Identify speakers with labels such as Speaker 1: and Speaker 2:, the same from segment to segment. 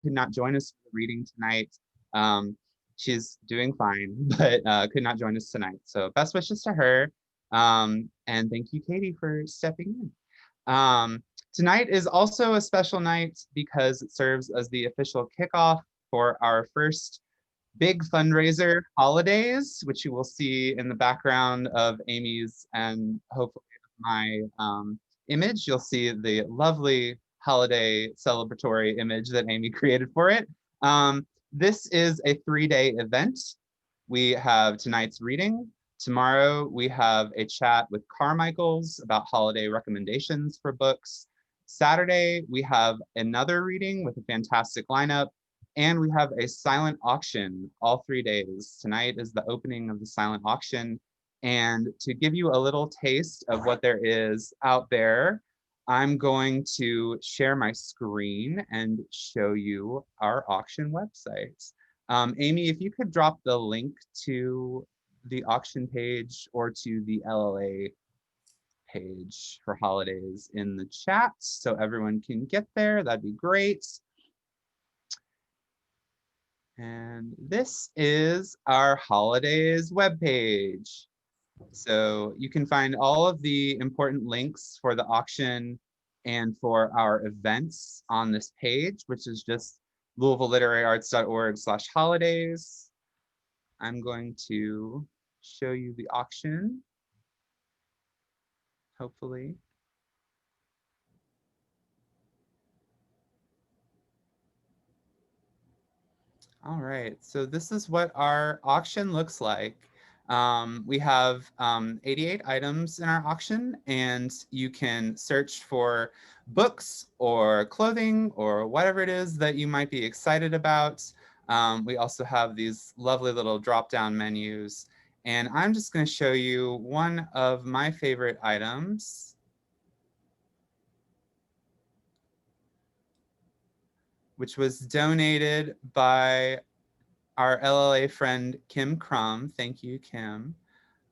Speaker 1: could not join us for the reading tonight. She's doing fine, but could not join us tonight. So best wishes to her. And thank you, Katy, for stepping in. Tonight is also a special night because it serves as the official kickoff for our first big fundraiser, Holidays, which you will see in the background of Amy's and hopefully my image. You'll see the lovely holiday celebratory image that Amy created for it. This is a 3-day event. We have tonight's reading. Tomorrow we have a chat with Carmichael's about holiday recommendations for books. Saturday we have another reading with a fantastic lineup. And we have a silent auction all 3 days. Tonight is the opening of the silent auction. And to give you a little taste of what there is out there, I'm going to share my screen and show you our auction website. Amy, if you could drop the link to the auction page or to the LLA page for holidays in the chat so everyone can get there, that'd be great. And this is our holidays webpage. So you can find all of the important links for the auction and for our events on this page, which is just louisvilleliteraryarts.org/holidays. I'm going to show you the auction, hopefully. All right, so this is what our auction looks like. We have 88 items in our auction, and you can search for books or clothing or whatever it is that you might be excited about. We also have these lovely little drop-down menus, and I'm just going to show you one of my favorite items. Which was donated by our LLA friend, Kim Crum. Thank you, Kim.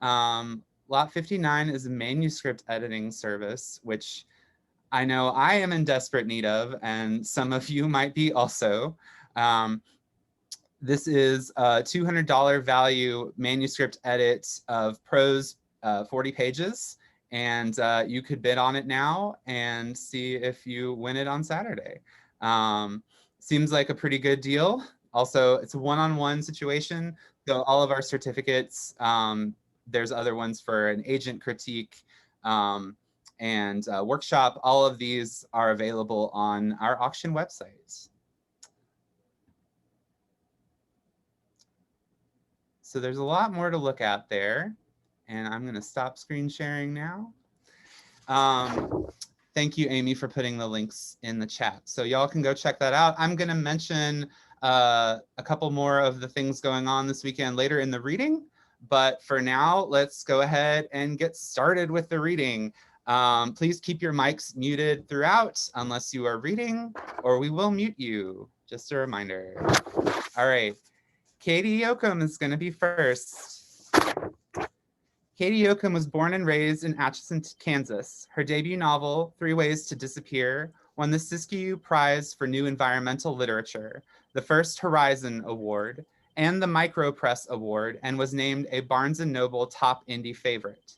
Speaker 1: Lot 59 is a manuscript editing service, which I know I am in desperate need of, and some of you might be also. This is a $200 value manuscript edit of prose 40 pages, and you could bid on it now and see if you win it on Saturday. Seems like a pretty good deal. Also, it's a one-on-one situation. So all of our certificates, there's other ones for an agent critique and workshop. All of these are available on our auction website. So there's a lot more to look at there. And I'm gonna stop screen sharing now. Thank you, Amy, for putting the links in the chat. So y'all can go check that out. I'm gonna mention a couple more of the things going on this weekend later in the reading. But for now, let's go ahead and get started with the reading. Please keep your mics muted throughout unless you are reading, or we will mute you. Just a reminder. All right, Katy Yocom is gonna be first. Katy Yocom was born and raised in Atchison, Kansas. Her debut novel, 3 Ways to Disappear, won the Siskiyou Prize for New Environmental Literature, the First Horizon Award, and the Micro Press Award, and was named a Barnes & Noble Top Indie Favorite.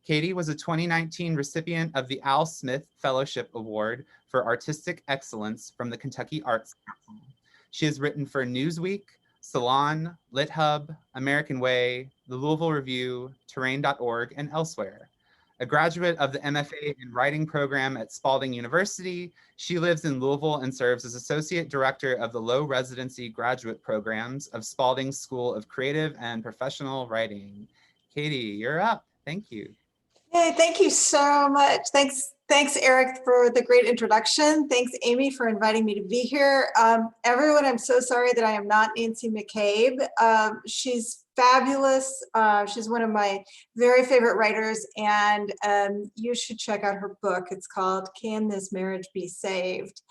Speaker 1: Katy was a 2019 recipient of the Al Smith Fellowship Award for Artistic Excellence from the Kentucky Arts Council. She has written for Newsweek, Salon, LitHub, American Way, the Louisville Review, Terrain.org, and elsewhere. A graduate of the MFA in Writing program at Spalding University, she lives in Louisville and serves as Associate Director of the Low Residency Graduate Programs of Spalding School of Creative and Professional Writing. Katy, you're up. Thank you.
Speaker 2: Hey, thank you so much. Thanks, Eric, for the great introduction. Thanks, Amy, for inviting me to be here. Everyone, I'm so sorry that I am not Nancy McCabe. She's fabulous. She's one of my very favorite writers, and you should check out her book. It's called Can This Marriage Be Saved?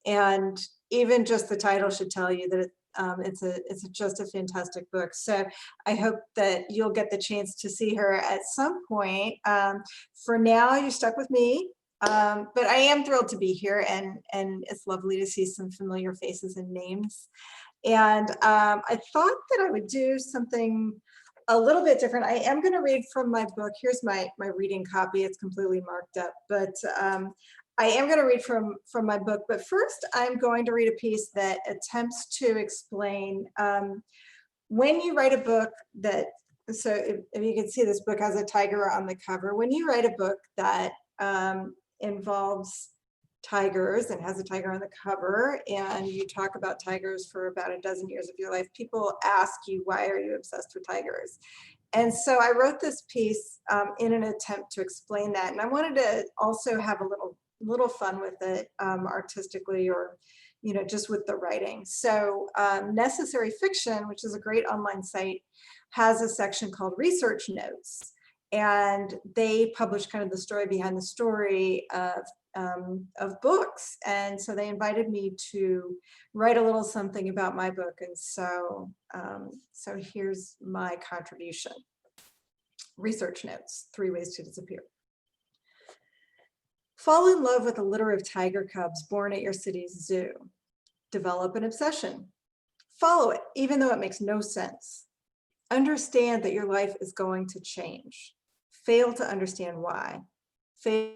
Speaker 2: And even just the title should tell you that it's just a fantastic book. So I hope that you'll get the chance to see her at some point. For now, you're stuck with me. But I am thrilled to be here, and it's lovely to see some familiar faces and names. And I thought that I would do something a little bit different. I am going to read from my book. Here's my reading copy. It's completely marked up, but I am going to read from my book. But first, I'm going to read a piece that attempts to explain when you write a book that, so if you can see, this book has a tiger on the cover. When you write a book that involves tigers and has a tiger on the cover, and you talk about tigers for about a dozen years of your life, people ask you, why are you obsessed with tigers? And so I wrote this piece in an attempt to explain that. And I wanted to also have a little fun with it artistically, or just with the writing. So Necessary Fiction, which is a great online site, has a section called Research Notes. And they publish kind of the story behind the story of books. And so they invited me to write a little something about my book. And so, so here's my contribution. Research Notes, 3 Ways to Disappear. Fall in love with a litter of tiger cubs born at your city's zoo. Develop an obsession. Follow it, even though it makes no sense. Understand that your life is going to change. Fail to understand why. Fail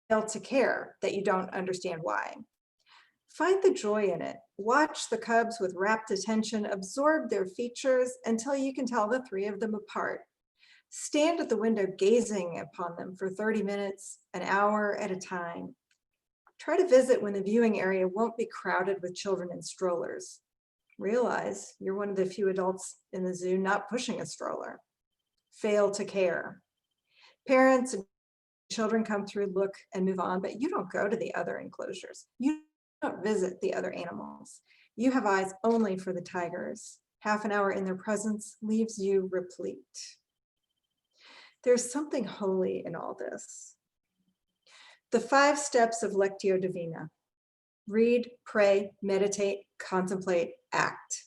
Speaker 2: to care that you don't understand why. Find the joy in it. Watch the cubs with rapt attention, absorb their features until you can tell the 3 of them apart. Stand at the window gazing upon them for 30 minutes, an hour at a time. Try to visit when the viewing area won't be crowded with children in strollers. Realize you're one of the few adults in the zoo not pushing a stroller. Fail to care. Parents and children come through, look, and move on, but you don't go to the other enclosures. You don't visit the other animals. You have eyes only for the tigers. Half an hour in their presence leaves you replete. There's something holy in all this. The 5 steps of Lectio Divina. Read, pray, meditate, contemplate, act.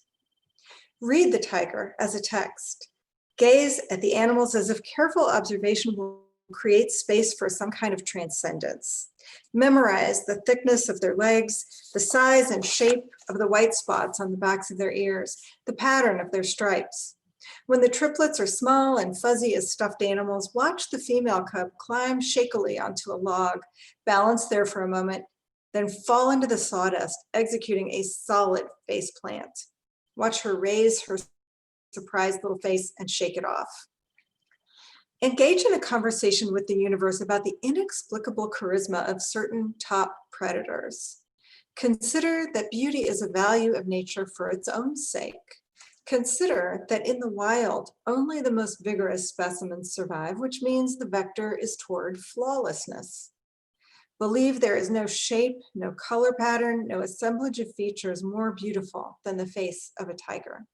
Speaker 2: Read the tiger as a text. Gaze at the animals as if careful observation will create space for some kind of transcendence. Memorize the thickness of their legs, the size and shape of the white spots on the backs of their ears, the pattern of their stripes. When the triplets are small and fuzzy as stuffed animals, watch the female cub climb shakily onto a log, balance there for a moment, then fall into the sawdust, executing a solid face plant. Watch her raise her surprised little face and shake it off. Engage in a conversation with the universe about the inexplicable charisma of certain top predators. Consider that beauty is a value of nature for its own sake. Consider that in the wild, only the most vigorous specimens survive, which means the vector is toward flawlessness. Believe there is no shape, no color pattern, no assemblage of features more beautiful than the face of a tiger.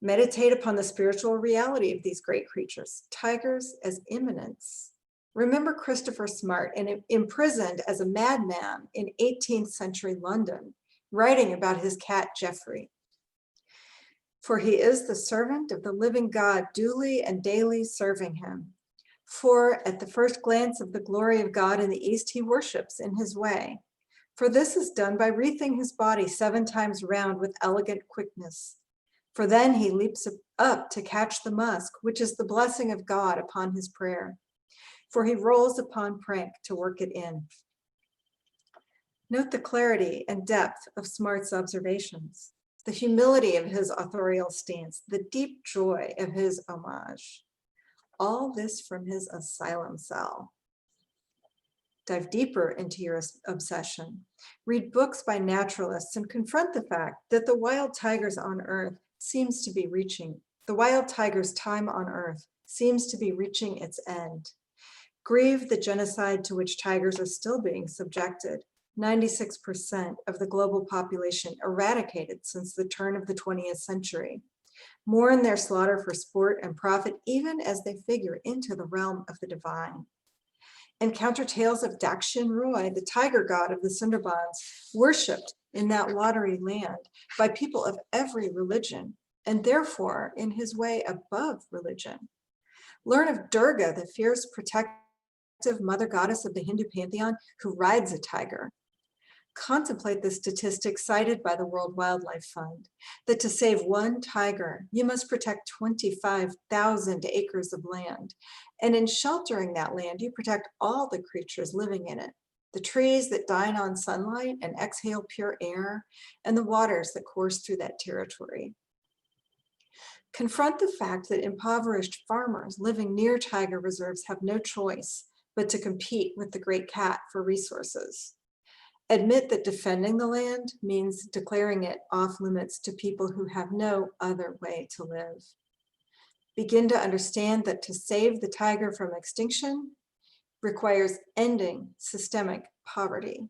Speaker 2: Meditate upon the spiritual reality of these great creatures, tigers as immanence. Remember Christopher Smart, imprisoned as a madman in 18th century London, writing about his cat Geoffrey. For he is the servant of the living God, duly and daily serving him. For at the first glance of the glory of God in the east, he worships in his way. For this is done by wreathing his body 7 times round with elegant quickness. For then he leaps up to catch the musk, which is the blessing of God upon his prayer. For he rolls upon prank to work it in. Note the clarity and depth of Smart's observations, the humility of his authorial stance, the deep joy of his homage. All this from his asylum cell. Dive deeper into your obsession. Read books by naturalists and confront the fact that the wild tiger's time on Earth seems to be reaching its end. Grieve the genocide to which tigers are still being subjected. 96% of the global population eradicated since the turn of the 20th century. Mourn their slaughter for sport and profit, even as they figure into the realm of the divine. Encounter tales of Dakshin Roy, the tiger god of the Sundarbans, worshipped in that watery land by people of every religion, and therefore in his way above religion. Learn of Durga, the fierce protector mother goddess of the Hindu pantheon who rides a tiger. Contemplate the statistic cited by the World Wildlife Fund, that to save one tiger, you must protect 25,000 acres of land. And in sheltering that land, you protect all the creatures living in it, the trees that dine on sunlight and exhale pure air, and the waters that course through that territory. Confront the fact that impoverished farmers living near tiger reserves have no choice but to compete with the great cat for resources. Admit that defending the land means declaring it off limits to people who have no other way to live. Begin to understand that to save the tiger from extinction requires ending systemic poverty.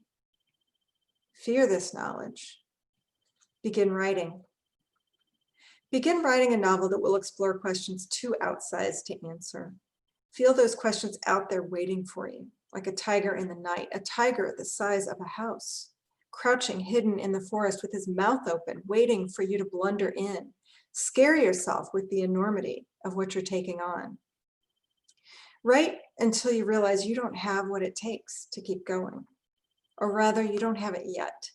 Speaker 2: Fear this knowledge. Begin writing. Begin writing a novel that will explore questions too outsized to answer. Feel those questions out there waiting for you, like a tiger in the night, a tiger the size of a house, crouching hidden in the forest with his mouth open, waiting for you to blunder in. Scare yourself with the enormity of what you're taking on. Write until you realize you don't have what it takes to keep going, or rather you don't have it yet.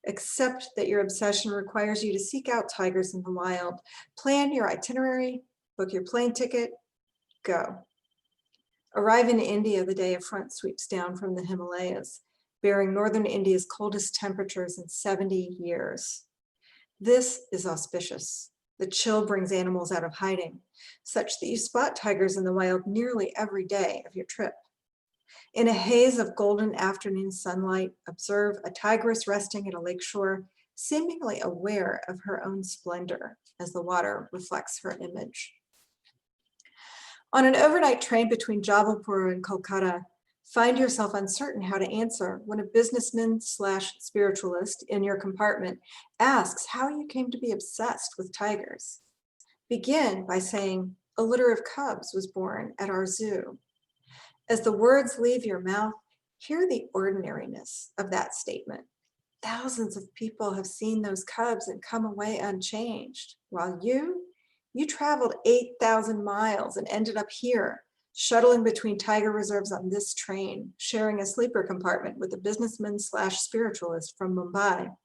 Speaker 2: Accept that your obsession requires you to seek out tigers in the wild. Plan your itinerary, book your plane ticket, go. Arrive in India the day a front sweeps down from the Himalayas, bearing northern India's coldest temperatures in 70 years. This is auspicious. The chill brings animals out of hiding, such that you spot tigers in the wild nearly every day of your trip. In a haze of golden afternoon sunlight, observe a tigress resting at a lakeshore, seemingly aware of her own splendor as the water reflects her image. On an overnight train between Jabalpur and Kolkata, find yourself uncertain how to answer when a businessman/spiritualist in your compartment asks how you came to be obsessed with tigers. Begin by saying, "A litter of cubs was born at our zoo." As the words leave your mouth, hear the ordinariness of that statement. Thousands of people have seen those cubs and come away unchanged, while you traveled 8,000 miles and ended up here, shuttling between tiger reserves on this train, sharing a sleeper compartment with a businessman/spiritualist from Mumbai.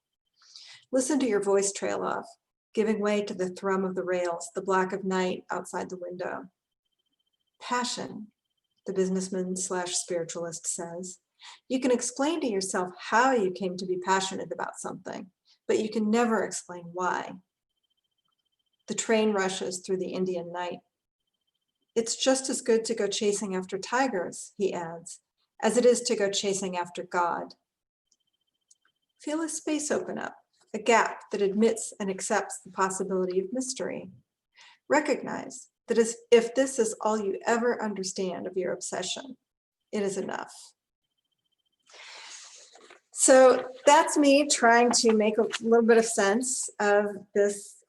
Speaker 2: Listen to your voice trail off, giving way to the thrum of the rails, the black of night outside the window. Passion, the businessman/spiritualist says. You can explain to yourself how you came to be passionate about something, but you can never explain why. The train rushes through the Indian night. It's just as good to go chasing after tigers, he adds, as it is to go chasing after God. Feel a space open up, a gap that admits and accepts the possibility of mystery. Recognize that if this is all you ever understand of your obsession, it is enough. So that's me trying to make a little bit of sense of this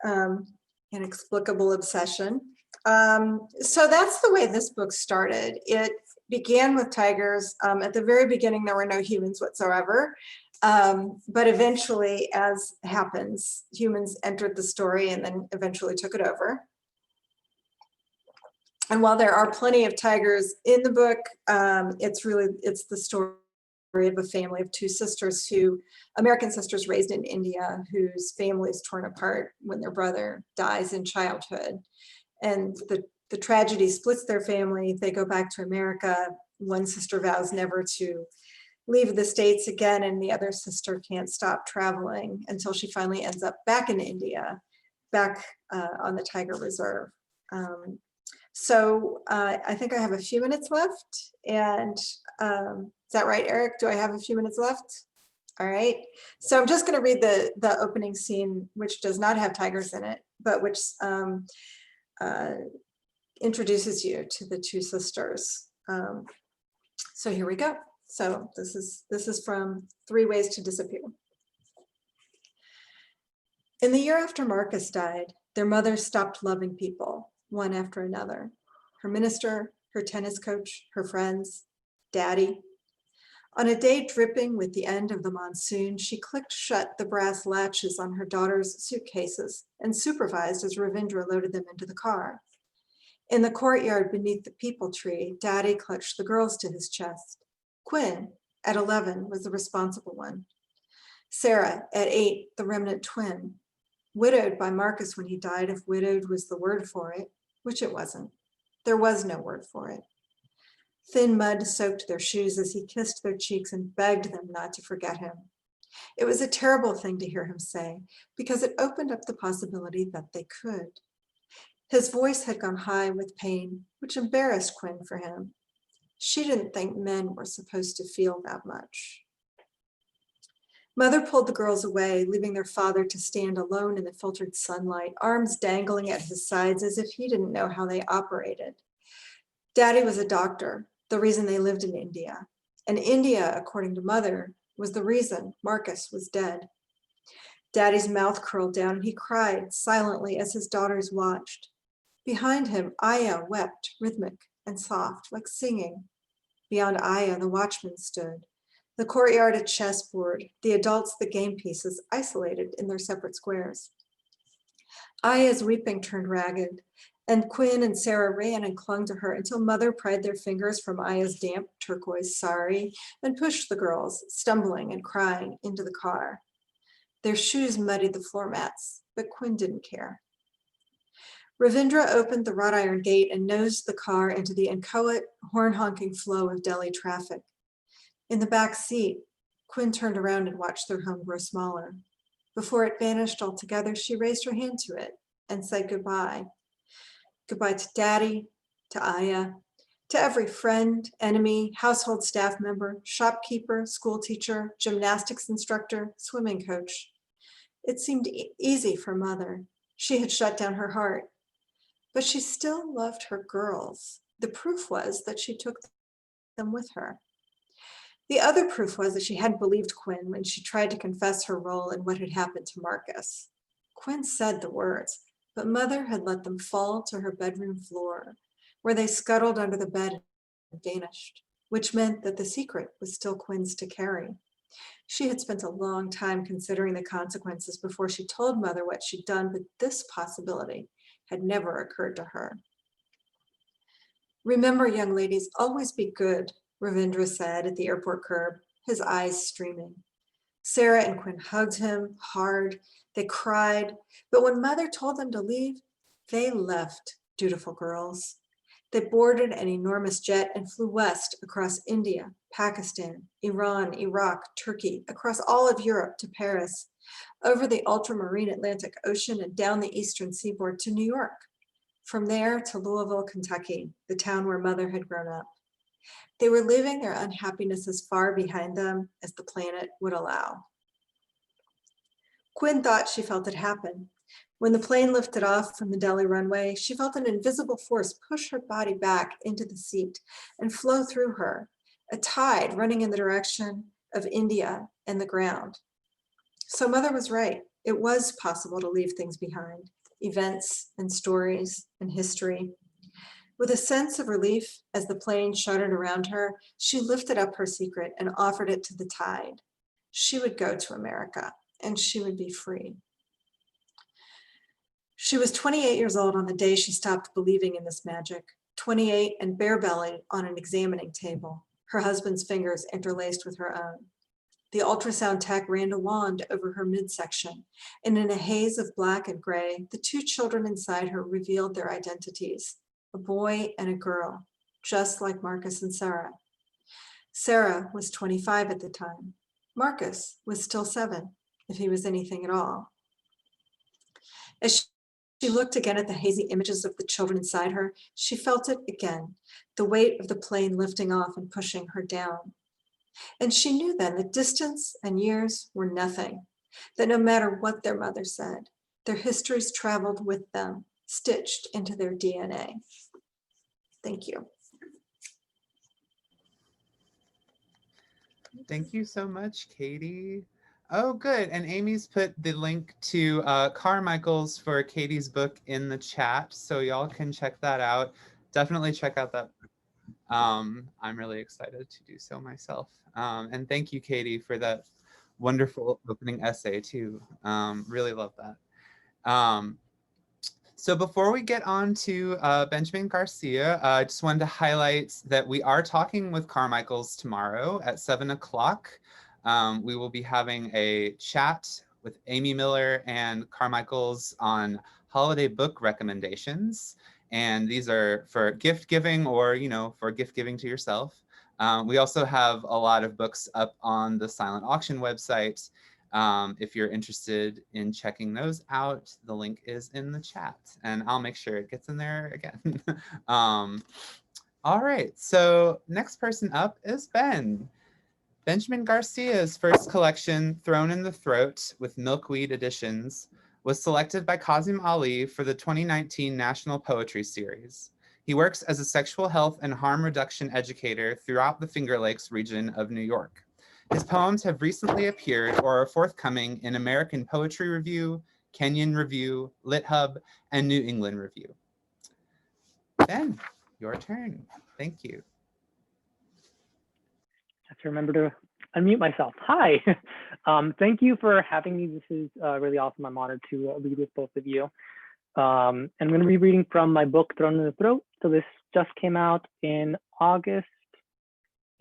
Speaker 2: inexplicable obsession. So that's the way this book started. It began with tigers. At the very beginning, there were no humans whatsoever. But eventually, as happens, humans entered the story and then eventually took it over. And while there are plenty of tigers in the book, it's the story of a family of two sisters American sisters raised in India, whose family is torn apart when their brother dies in childhood. And the tragedy splits their family. They go back to America. One sister vows never to leave the States again, and the other sister can't stop traveling until she finally ends up back in India, back on the Tiger Reserve. So I think I have a few minutes left. And is that right, Eric? Do I have a few minutes left? All right. So I'm just going to read the opening scene, which does not have tigers in it, but which introduces you to the two sisters. So here we go. So this is from 3 Ways to Disappear. In the year after Marcus died, their mother stopped loving people, one after another. Her minister, her tennis coach, her friends, Daddy. On a day dripping with the end of the monsoon, she clicked shut the brass latches on her daughter's suitcases and supervised as Ravindra loaded them into the car. In the courtyard beneath the peepal tree, Daddy clutched the girls to his chest. Quinn, at 11, was the responsible one. Sarah, at 8, the remnant twin. Widowed by Marcus when he died, if widowed was the word for it, which it wasn't. There was no word for it. Thin mud soaked their shoes as he kissed their cheeks and begged them not to forget him. It was a terrible thing to hear him say, because it opened up the possibility that they could. His voice had gone high with pain, which embarrassed Quinn for him. She didn't think men were supposed to feel that much. Mother pulled the girls away, leaving their father to stand alone in the filtered sunlight, arms dangling at his sides as if he didn't know how they operated. Daddy was a doctor, the reason they lived in India. And India, according to Mother, was the reason Marcus was dead. Daddy's mouth curled down and he cried silently as his daughters watched. Behind him, Aya wept, rhythmic and soft, like singing. Beyond Aya, the watchman stood. The courtyard a chessboard, the adults the game pieces, isolated in their separate squares. Aya's weeping turned ragged, and Quinn and Sarah ran and clung to her until Mother pried their fingers from Aya's damp turquoise sari and pushed the girls, stumbling and crying, into the car. Their shoes muddied the floor mats, but Quinn didn't care. Ravindra opened the wrought iron gate and nosed the car into the inchoate, horn-honking flow of Delhi traffic. In the back seat, Quinn turned around and watched their home grow smaller. Before it vanished altogether, she raised her hand to it and said goodbye. Goodbye to Daddy, to Aya, to every friend, enemy, household staff member, shopkeeper, school teacher, gymnastics instructor, swimming coach. It seemed easy for Mother. She had shut down her heart. But she still loved her girls. The proof was that she took them with her. The other proof was that she hadn't believed Quinn when she tried to confess her role in what had happened to Marcus. Quinn said the words, but Mother had let them fall to her bedroom floor, where they scuttled under the bed and vanished, which meant that the secret was still Quinn's to carry. She had spent a long time considering the consequences before she told Mother what she'd done, but this possibility had never occurred to her. Remember, young ladies, always be good, Ravindra said at the airport curb, his eyes streaming. Sarah and Quinn hugged him hard. They cried, but when Mother told them to leave, they left, dutiful girls. They boarded an enormous jet and flew west across India, Pakistan, Iran, Iraq, Turkey, across all of Europe to Paris, over the ultramarine Atlantic Ocean and down the eastern seaboard to New York. From there to Louisville, Kentucky, the town where Mother had grown up. They were leaving their unhappiness as far behind them as the planet would allow. Quinn thought she felt it happen. When the plane lifted off from the Delhi runway, she felt an invisible force push her body back into the seat and flow through her, a tide running in the direction of India and the ground. So Mother was right. It was possible to leave things behind, events and stories and history. With a sense of relief as the plane shuddered around her, she lifted up her secret and offered it to the tide. She would go to America and she would be free. She was 28 years old on the day she stopped believing in this magic, 28 and bare-bellied on an examining table, her husband's fingers interlaced with her own. The ultrasound tech ran a wand over her midsection, and in a haze of black and gray, the two children inside her revealed their identities, a boy and a girl, just like Marcus and Sarah. Sarah was 25 at the time. Marcus was still 7, if he was anything at all. As she looked again at the hazy images of the children inside her, she felt it again, the weight of the plane lifting off and pushing her down. And she knew then that distance and years were nothing, that no matter what their mother said, their histories traveled with them, stitched into their DNA. Thank you.
Speaker 1: Thank you so much, Katy. Oh, good. And Amy's put the link to Carmichael's for Katy's book in the chat, so y'all can check that out. Definitely check out that book. I'm really excited to do so myself. And thank you, Katy, for that wonderful opening essay too. Really love that. So before we get on to Benjamin Garcia, I just wanted to highlight that we are talking with Carmichael's tomorrow at 7 o'clock. We will be having a chat with Amy Miller and Carmichael's on holiday book recommendations. And these are for gift giving or, you know, for gift giving to yourself. We also have a lot of books up on the silent auction website. If you're interested in checking those out, the link is in the chat and I'll make sure it gets in there again. All right, so next person up is Ben. Benjamin Garcia's first collection, Thrown in the Throat with Milkweed Editions, was selected by Kazim Ali for the 2019 National Poetry Series. He works as a sexual health and harm reduction educator throughout the Finger Lakes region of New York. His poems have recently appeared or are forthcoming in American Poetry Review, Kenyon Review, Lit Hub, and New England Review. Ben, your turn. Thank you.
Speaker 3: I have to remember to unmute myself. Hi, thank you for having me. This is really awesome. I'm honored to read with both of you. I'm going to be reading from my book, Thrown in the Throat. So this just came out in August.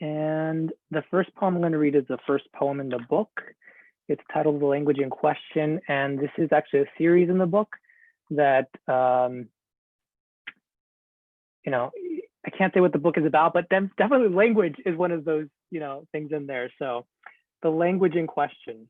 Speaker 3: And the first poem I'm going to read is the first poem in the book. It's titled The Language in Question. And this is actually a series in the book that, you know, I can't say what the book is about, but definitely language is one of those, you know, things in there. So the language in question.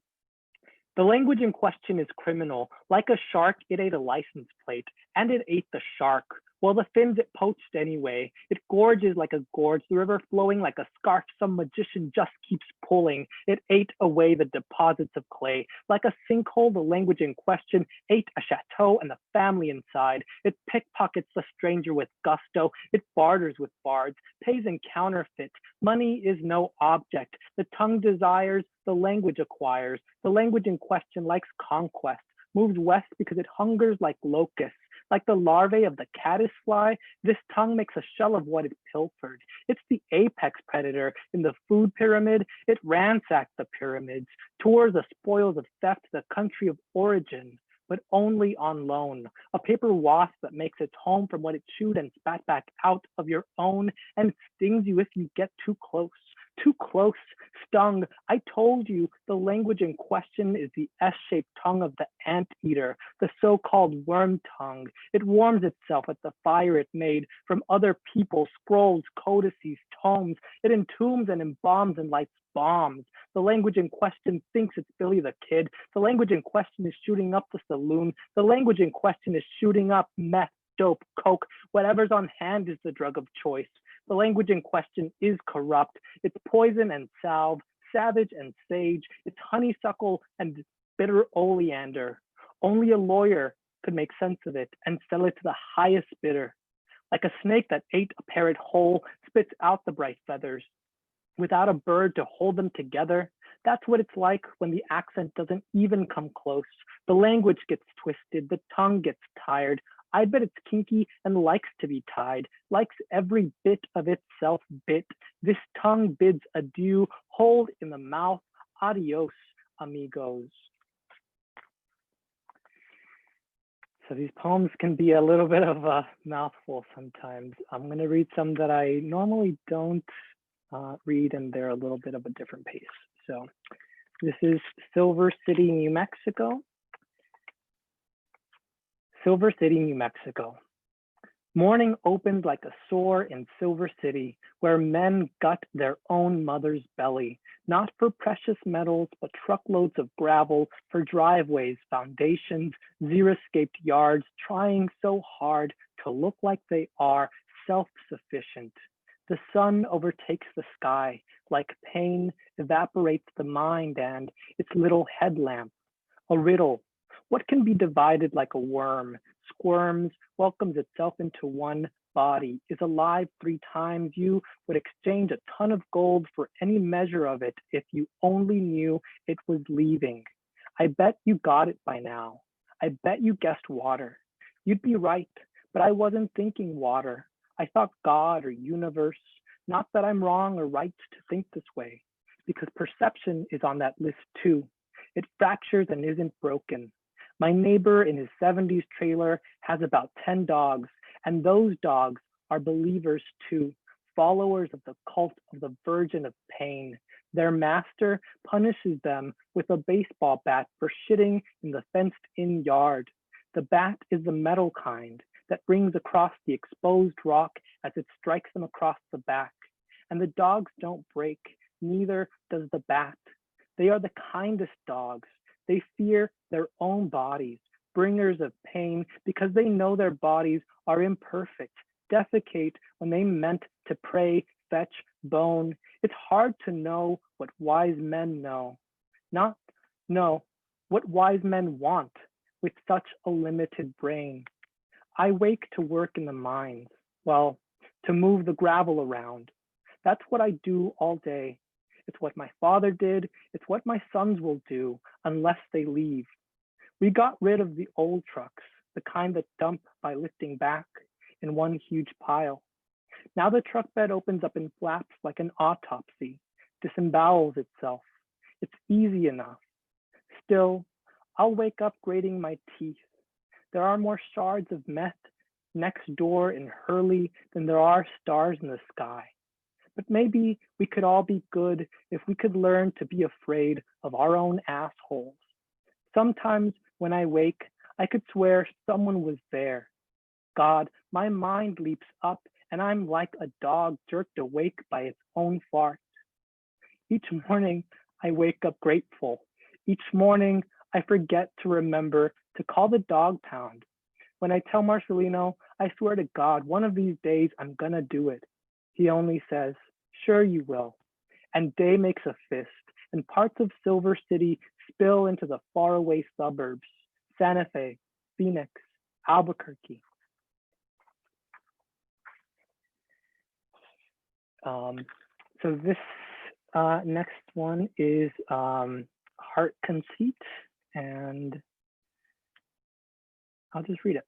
Speaker 3: The language in question is criminal. Like a shark, it ate a license plate, and it ate the shark. Well, the fins it poached anyway. It gorges like a gorge, the river flowing like a scarf some magician just keeps pulling. It ate away the deposits of clay. Like a sinkhole, the language in question ate a chateau and the family inside. It pickpockets the stranger with gusto. It barters with bards, pays in counterfeit. Money is no object. The tongue desires, the language acquires. The language in question likes conquest, moves west because it hungers like locusts. Like the larvae of the caddisfly, this tongue makes a shell of what it pilfered. It's the apex predator in the food pyramid. It ransacked the pyramids, tours the spoils of theft, the country of origin, but only on loan. A paper wasp that makes its home from what it chewed and spat back out of your own and stings you if you get too close. Too close, stung. I told you the language in question is the S-shaped tongue of the anteater, the so-called worm tongue. It warms itself at the fire it made from other people's scrolls, codices, tomes. It entombs and embalms and lights bombs. The language in question thinks it's Billy the Kid. The language in question is shooting up the saloon. The language in question is shooting up meth, dope, coke. Whatever's on hand is the drug of choice. The language in question is corrupt. It's poison and salve, savage and sage. It's honeysuckle and bitter oleander. Only a lawyer could make sense of it and sell it to the highest bidder. Like a snake that ate a parrot whole, spits out the bright feathers. Without a bird to hold them together, that's what it's like when the accent doesn't even come close. The language gets twisted, the tongue gets tired. I bet it's kinky and likes to be tied, likes every bit of itself bit. This tongue bids adieu, hold in the mouth, adios, amigos. So these poems can be a little bit of a mouthful sometimes. I'm going to read some that I normally don't read, and they're a little bit of a different pace. So this is Silver City, New Mexico. Silver City, New Mexico. Morning opened like a sore in Silver City, where men gut their own mother's belly, not for precious metals, but truckloads of gravel for driveways, foundations, xeriscaped yards, trying so hard to look like they are self-sufficient. The sun overtakes the sky, like pain evaporates the mind and its little headlamp, a riddle. What can be divided like a worm, squirms, welcomes itself into one body, is alive 3 times? You would exchange a ton of gold for any measure of it if you only knew it was leaving. I bet you got it by now. I bet you guessed water. You'd be right, but I wasn't thinking water. I thought God or universe. Not that I'm wrong or right to think this way, because perception is on that list too. It fractures and isn't broken. My neighbor in his 70s trailer has about 10 dogs, and those dogs are believers too, followers of the cult of the Virgin of Pain. Their master punishes them with a baseball bat for shitting in the fenced-in yard. The bat is the metal kind that rings across the exposed rock as it strikes them across the back. And the dogs don't break, neither does the bat. They are the kindest dogs. They fear their own bodies, bringers of pain, because they know their bodies are imperfect, defecate when they meant to pray, fetch, bone. It's hard to know what wise men know, not know what wise men want with such a limited brain. I wake to work in the mines, well, to move the gravel around. That's what I do all day. It's what my father did. It's what my sons will do unless they leave. We got rid of the old trucks, the kind that dump by lifting back in one huge pile. Now the truck bed opens up in flaps like an autopsy, disembowels itself. It's easy enough. Still, I'll wake up grating my teeth. There are more shards of meth next door in Hurley than there are stars in the sky. But maybe we could all be good if we could learn to be afraid of our own assholes. Sometimes when I wake, I could swear someone was there. God, my mind leaps up and I'm like a dog jerked awake by its own fart. Each morning, I wake up grateful. Each morning, I forget to remember to call the dog pound. When I tell Marcelino, I swear to God, one of these days I'm gonna do it. He only says, sure you will. And Day makes a fist, and parts of Silver City spill into the faraway suburbs, Santa Fe, Phoenix, Albuquerque. So this next one is Heart Conceit, and I'll just read it.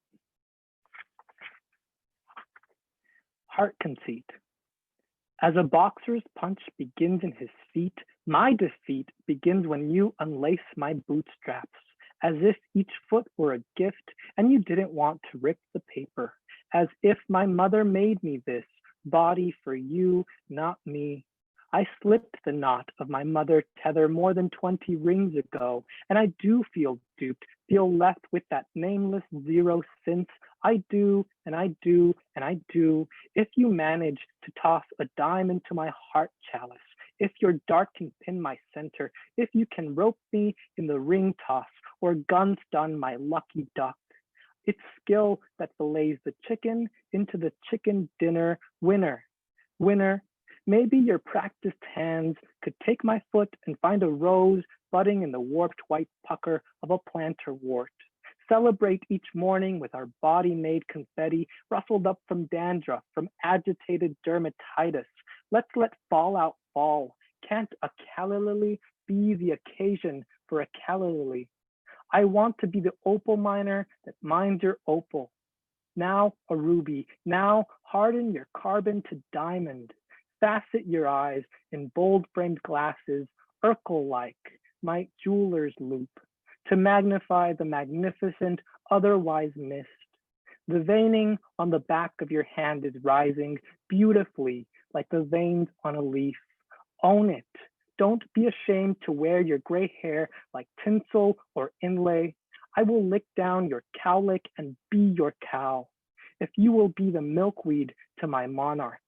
Speaker 3: Heart Conceit. As a boxer's punch begins in his feet, my defeat begins when you unlace my bootstraps, as if each foot were a gift and you didn't want to rip the paper, as if my mother made me this body for you, not me. I slipped the knot of my mother tether more than 20 rings ago, and I do feel duped, feel left with that nameless zero since I do, and I do, and I do. If you manage to toss a dime into my heart chalice, if your dart can pin my center, if you can rope me in the ring toss or gun stun my lucky duck, it's skill that fillets the chicken into the chicken dinner winner. Winner, maybe your practiced hands could take my foot and find a rose budding in the warped white pucker of a plantar wart. Celebrate each morning with our body-made confetti rustled up from dandruff, from agitated dermatitis. Let's let fallout fall. Can't a calla lily be the occasion for a calla lily? I want to be the opal miner that mines your opal. Now a ruby, now harden your carbon to diamond. Facet your eyes in bold framed glasses, Urkel-like, my jeweler's loop, to magnify the magnificent, otherwise missed. The veining on the back of your hand is rising beautifully like the veins on a leaf. Own it. Don't be ashamed to wear your gray hair like tinsel or inlay. I will lick down your cowlick and be your cow. If you will be the milkweed to my monarch,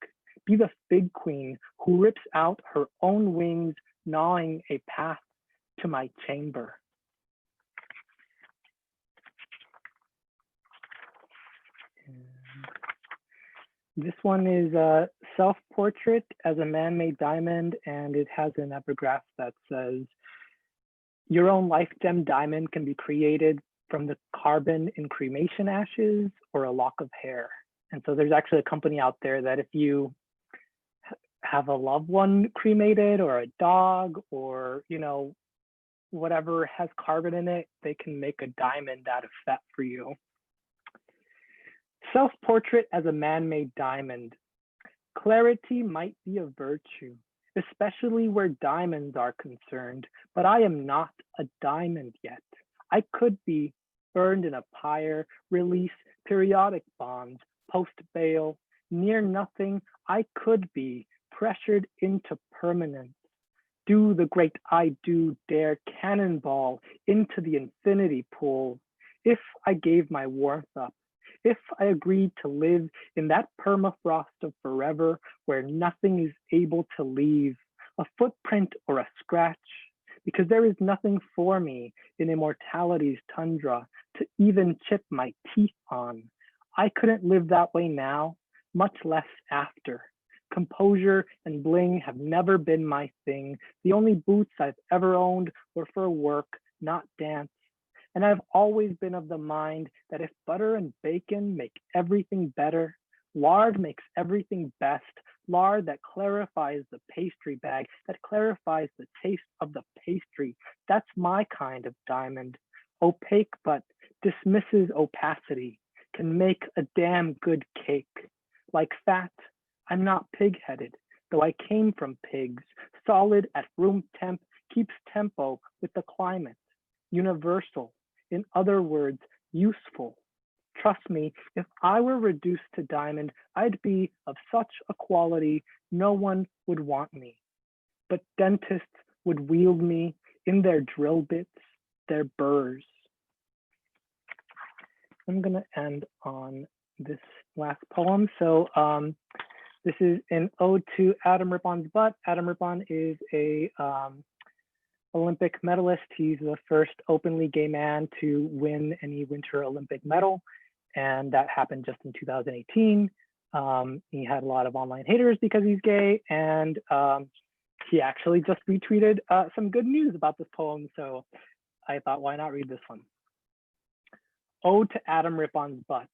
Speaker 3: be the fig queen who rips out her own wings, gnawing a path to my chamber. This one is a self-portrait as a man-made diamond, and it has an epigraph that says, your own life gem diamond can be created from the carbon in cremation ashes or a lock of hair. And so there's actually a company out there that if you have a loved one cremated or a dog or, you know, whatever has carbon in it, they can make a diamond out of that for you. Self-portrait as a man-made diamond. Clarity might be a virtue, especially where diamonds are concerned, but I am not a diamond yet. I could be, burned in a pyre, release, periodic bonds, post-bail, near nothing I could be, pressured into permanence. Do the great I do dare cannonball into the infinity pool. If I gave my warmth up, if I agreed to live in that permafrost of forever where nothing is able to leave a footprint or a scratch, because there is nothing for me in immortality's tundra to even chip my teeth on. I couldn't live that way now, much less after. Composure and bling have never been my thing. The only boots I've ever owned were for work, not dance. And I've always been of the mind that if butter and bacon make everything better, lard makes everything best, lard that clarifies the pastry bag, that clarifies the taste of the pastry. That's my kind of diamond. Opaque but dismisses opacity, can make a damn good cake. Like fat, I'm not pig-headed, though I came from pigs. Solid at room temp, keeps tempo with the climate. Universal, in other words, useful. Trust me, if I were reduced to diamond, I'd be of such a quality no one would want me. But dentists would wield me in their drill bits, their burrs. I'm gonna end on this last poem. So this is an ode to Adam Rippon's butt. Adam Rippon is a Olympic medalist. He's the first openly gay man to win any Winter Olympic medal, and that happened just in 2018. He had a lot of online haters because he's gay, and he actually just retweeted some good news about this poem, so I thought, why not read this one? Ode to Adam Rippon's butt.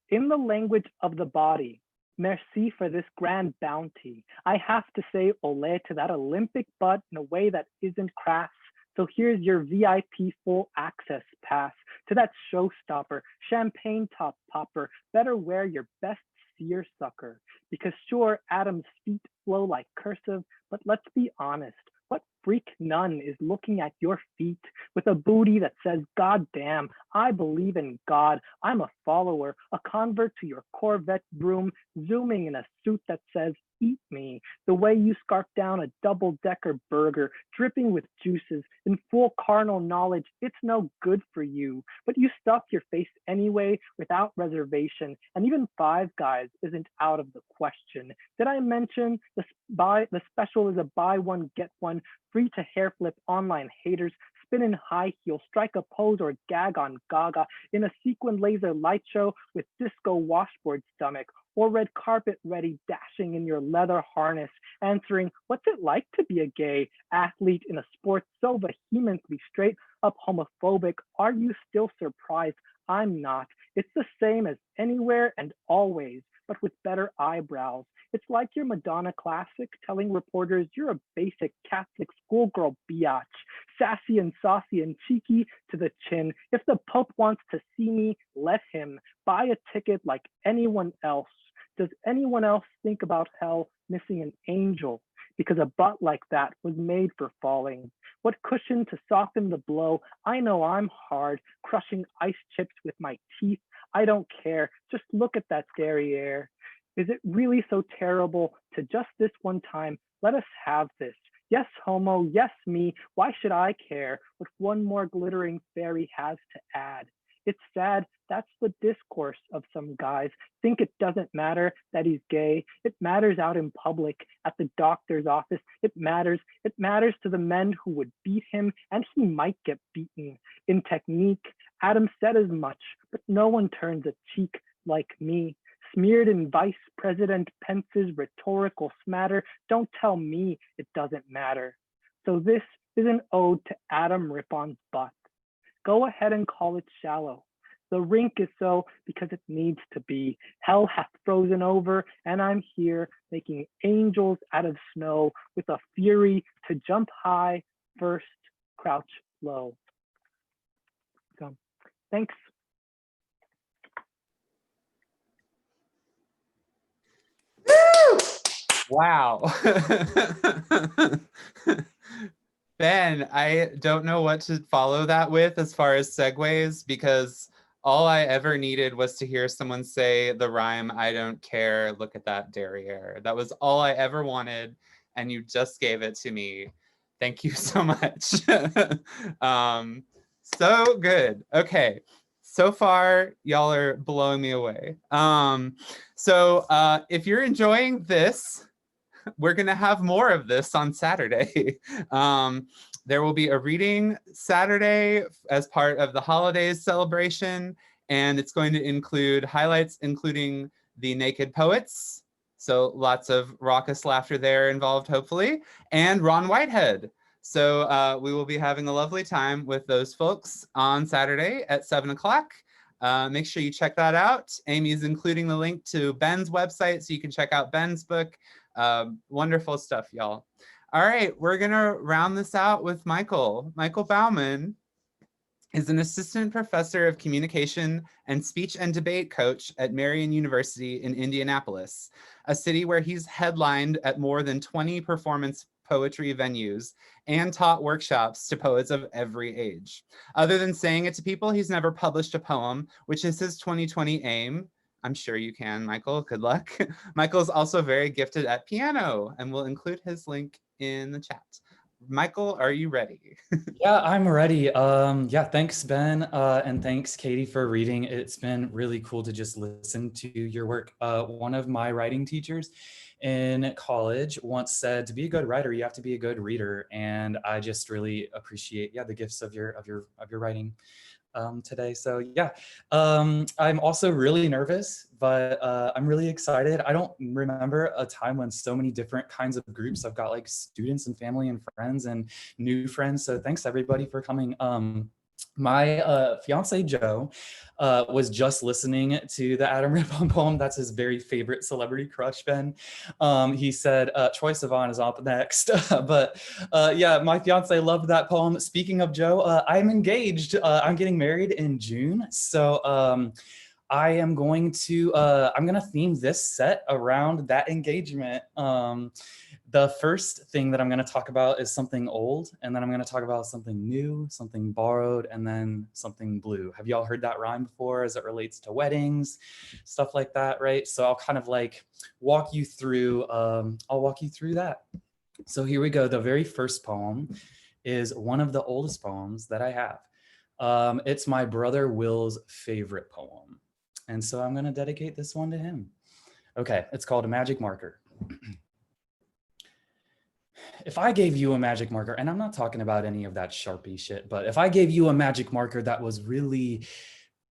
Speaker 3: In the language of the body, merci for this grand bounty. I have to say ole to that Olympic butt in a way that isn't crass. So here's your VIP full access pass to that showstopper, champagne top popper. Better wear your best seersucker, because sure, Adam's feet flow like cursive, but let's be honest. What freak nun is looking at your feet with a booty that says, God damn, I believe in God. I'm a follower, a convert to your Corvette broom, zooming in a suit that says, eat me. The way you scarf down a double-decker burger, dripping with juices, in full carnal knowledge, it's no good for you. But you stuff your face anyway, without reservation, and even Five Guys isn't out of the question. Did I mention the special is a buy one, get one, free to hair flip online haters, spin in high heels, strike a pose or gag on Gaga in a sequin laser light show with disco washboard stomach, or red carpet ready, dashing in your leather harness, answering, what's it like to be a gay athlete in a sport so vehemently straight up homophobic? Are you still surprised? I'm not. It's the same as anywhere and always, but with better eyebrows. It's like your Madonna classic telling reporters you're a basic Catholic schoolgirl biatch, sassy and saucy and cheeky to the chin. If the Pope wants to see me, let him. Buy a ticket like anyone else. Does anyone else think about hell missing an angel? Because a butt like that was made for falling. What cushion to soften the blow? I know I'm hard, crushing ice chips with my teeth. I don't care. Just look at that derriere. Is it really so terrible to just this one time let us have this? Yes, homo, yes, me. Why should I care what one more glittering fairy has to add? It's sad. That's the discourse of some guys. Think it doesn't matter that he's gay. It matters out in public, at the doctor's office. It matters. It matters to the men who would beat him, and he might get beaten. In technique, Adam said as much, but no one turns a cheek like me. Smeared in Vice President Pence's rhetorical smatter, don't tell me it doesn't matter. So this is an ode to Adam Rippon's butt. Go ahead and call it shallow. The rink is so because it needs to be. Hell hath frozen over, and I'm here making angels out of snow with a fury to jump high, first crouch low. So, thanks.
Speaker 1: Wow. Ben, I don't know what to follow that with as far as segues, because all I ever needed was to hear someone say the rhyme, I don't care, look at that derriere. That was all I ever wanted, and you just gave it to me. Thank you so much. So good. Okay. So far, y'all are blowing me away. If you're enjoying this, we're going to have more of this on Saturday. There will be a reading Saturday as part of the holidays celebration, and it's going to include highlights, including the Naked Poets. So lots of raucous laughter there involved, hopefully, and Ron Whitehead. So we will be having a lovely time with those folks on Saturday at 7 o'clock. Make sure you check that out. Amy's including the link to Ben's website so you can check out Ben's book. Wonderful stuff, y'all. All right, we're gonna round this out with Michael. Michael Baumann is an assistant professor of communication and speech and debate coach at Marian University in Indianapolis, a city where he's headlined at more than 20 performance poetry venues and taught workshops to poets of every age. Other than saying it to people, he's never published a poem, which is his 2020 aim. I'm sure you can, Michael. Good luck. Michael's also very gifted at piano, and we'll include his link in the chat. Michael, are you ready?
Speaker 4: Yeah, I'm ready. Yeah, thanks, Ben, and thanks, Katie, for reading. It's been really cool to just listen to your work. One of my writing teachers in college once said, to be a good writer, you have to be a good reader, and I just really appreciate, the gifts of your writing today. So yeah, I'm also really nervous, but I'm really excited. I don't remember a time when so many different kinds of groups. I've got like students and family and friends and new friends. So thanks everybody for coming. My fiance Joe was just listening to the Adam Rippon poem. That's his very favorite celebrity crush, Ben. He said Troye Sivan is up next. But yeah, my fiance loved that poem. Speaking of Joe, I'm engaged. I'm getting married in June. So I am going to, I'm going to theme this set around that engagement. The first thing that I'm going to talk about is something old, and then I'm going to talk about something new, something borrowed, and then something blue. Have y'all heard that rhyme before as it relates to weddings, stuff like that, right? So I'll kind of like walk you through, I'll walk you through that. So here we go. The very first poem is one of the oldest poems that I have. It's my brother Will's favorite poem. And so I'm going to dedicate this one to him. Okay, it's called A Magic Marker. If I gave you a magic marker, and I'm not talking about any of that Sharpie shit, but if I gave you a magic marker that was really,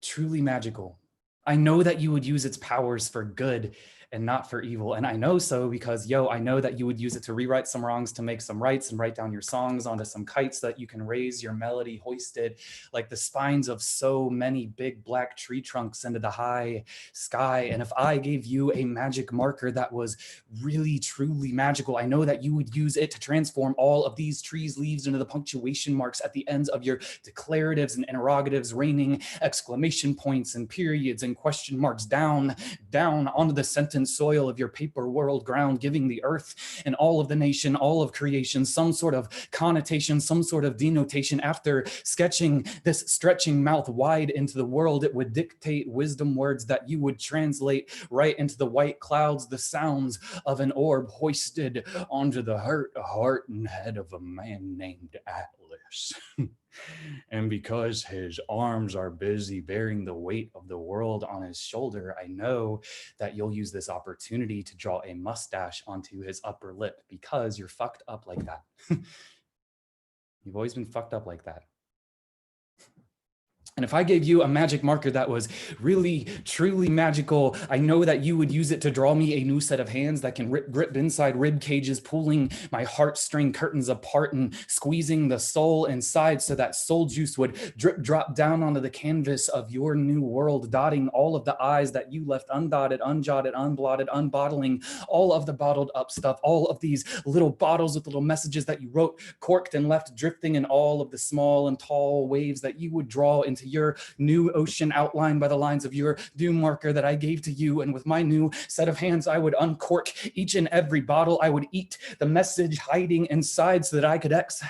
Speaker 4: truly magical, I know that you would use its powers for good and not for evil. And I know so because, I know that you would use it to rewrite some wrongs, to make some rights, and write down your songs onto some kites that you can raise your melody hoisted like the spines of so many big black tree trunks into the high sky. And if I gave you a magic marker that was really, truly magical, I know that you would use it to transform all of these trees' leaves into the punctuation marks at the ends of your declaratives and interrogatives, raining exclamation points and periods and question marks down onto the sentence soil of your paper world ground, giving the earth and all of the nation, all of creation, some sort of connotation, some sort of denotation. After sketching this stretching mouth wide into the world, it would dictate wisdom words that you would translate right into the white clouds, the sounds of an orb hoisted onto the heart and head of a man named Atlas. And because his arms are busy bearing the weight of the world on his shoulder, I know that you'll use this opportunity to draw a mustache onto his upper lip because you're fucked up like that. You've always been fucked up like that. And if I gave you a magic marker that was really, truly magical, I know that you would use it to draw me a new set of hands that can grip inside rib cages, pulling my heartstring curtains apart and squeezing the soul inside so that soul juice would drip drop down onto the canvas of your new world, dotting all of the I's that you left undotted, unjotted, unblotted, unbottling all of the bottled up stuff, all of these little bottles with little messages that you wrote, corked and left drifting in all of the small and tall waves that you would draw into your new ocean outlined by the lines of your new marker that I gave to you. And with my new set of hands, I would uncork each and every bottle. I would eat the message hiding inside so that I could exhale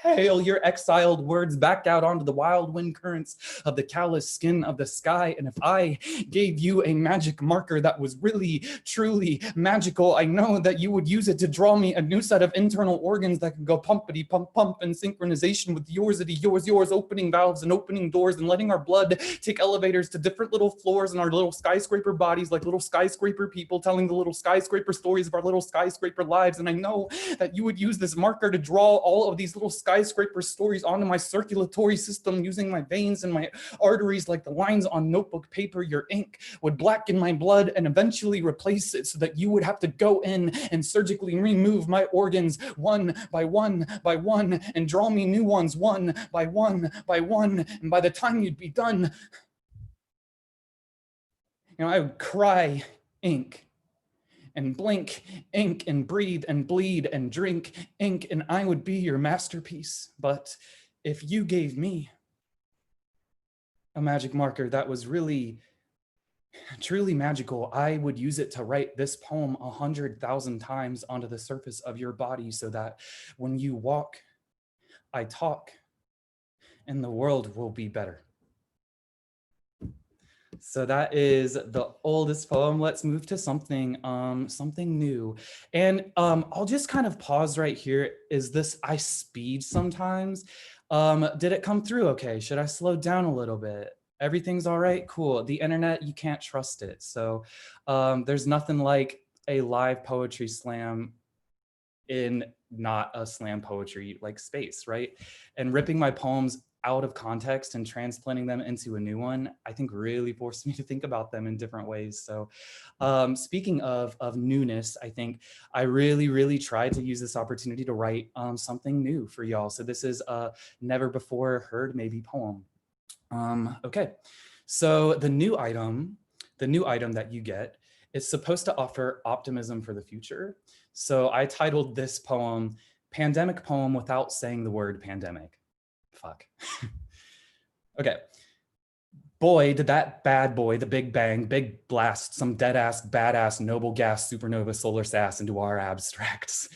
Speaker 4: exhale your exiled words back out onto the wild wind currents of the callous skin of the sky. And if I gave you a magic marker that was really, truly magical, I know that you would use it to draw me a new set of internal organs that could go pumpity pump pump in synchronization with yours, opening valves and opening doors and letting our blood take elevators to different little floors in our little skyscraper bodies, like little skyscraper people telling the little skyscraper stories of our little skyscraper lives. And I know that you would use this marker to draw all of these little skyscraper stories onto my circulatory system using my veins and my arteries like the lines on notebook paper. Your ink would blacken my blood and eventually replace it so that you would have to go in and surgically remove my organs one by one by one and draw me new ones one by one by one. And by the time you'd be done, I would cry ink and blink ink and breathe and bleed and drink ink, and I would be your masterpiece. But if you gave me a magic marker that was really, truly magical, I would use it to write this poem 100,000 times onto the surface of your body so that when you walk, I talk, and the world will be better. So that is the oldest poem. Let's move to something new. And I'll just kind of pause right here. Is this, I speed sometimes. Did it come through okay? Should I slow down a little bit? Everything's all right? Cool. The internet, you can't trust it. So there's nothing like a live poetry slam in not a slam poetry like space, right? And ripping my poems out of context and transplanting them into a new one, I think really forced me to think about them in different ways. So speaking of newness, I think I really tried to use this opportunity to write something new for y'all. So this is a never before heard maybe poem. Okay, so the new item that you get is supposed to offer optimism for the future. So I titled this poem, Pandemic Poem Without Saying the Word Pandemic. Fuck. Okay. Boy, did that bad boy, the Big Bang, big blast, some dead ass, badass, noble gas, supernova, solar sass into our abstracts.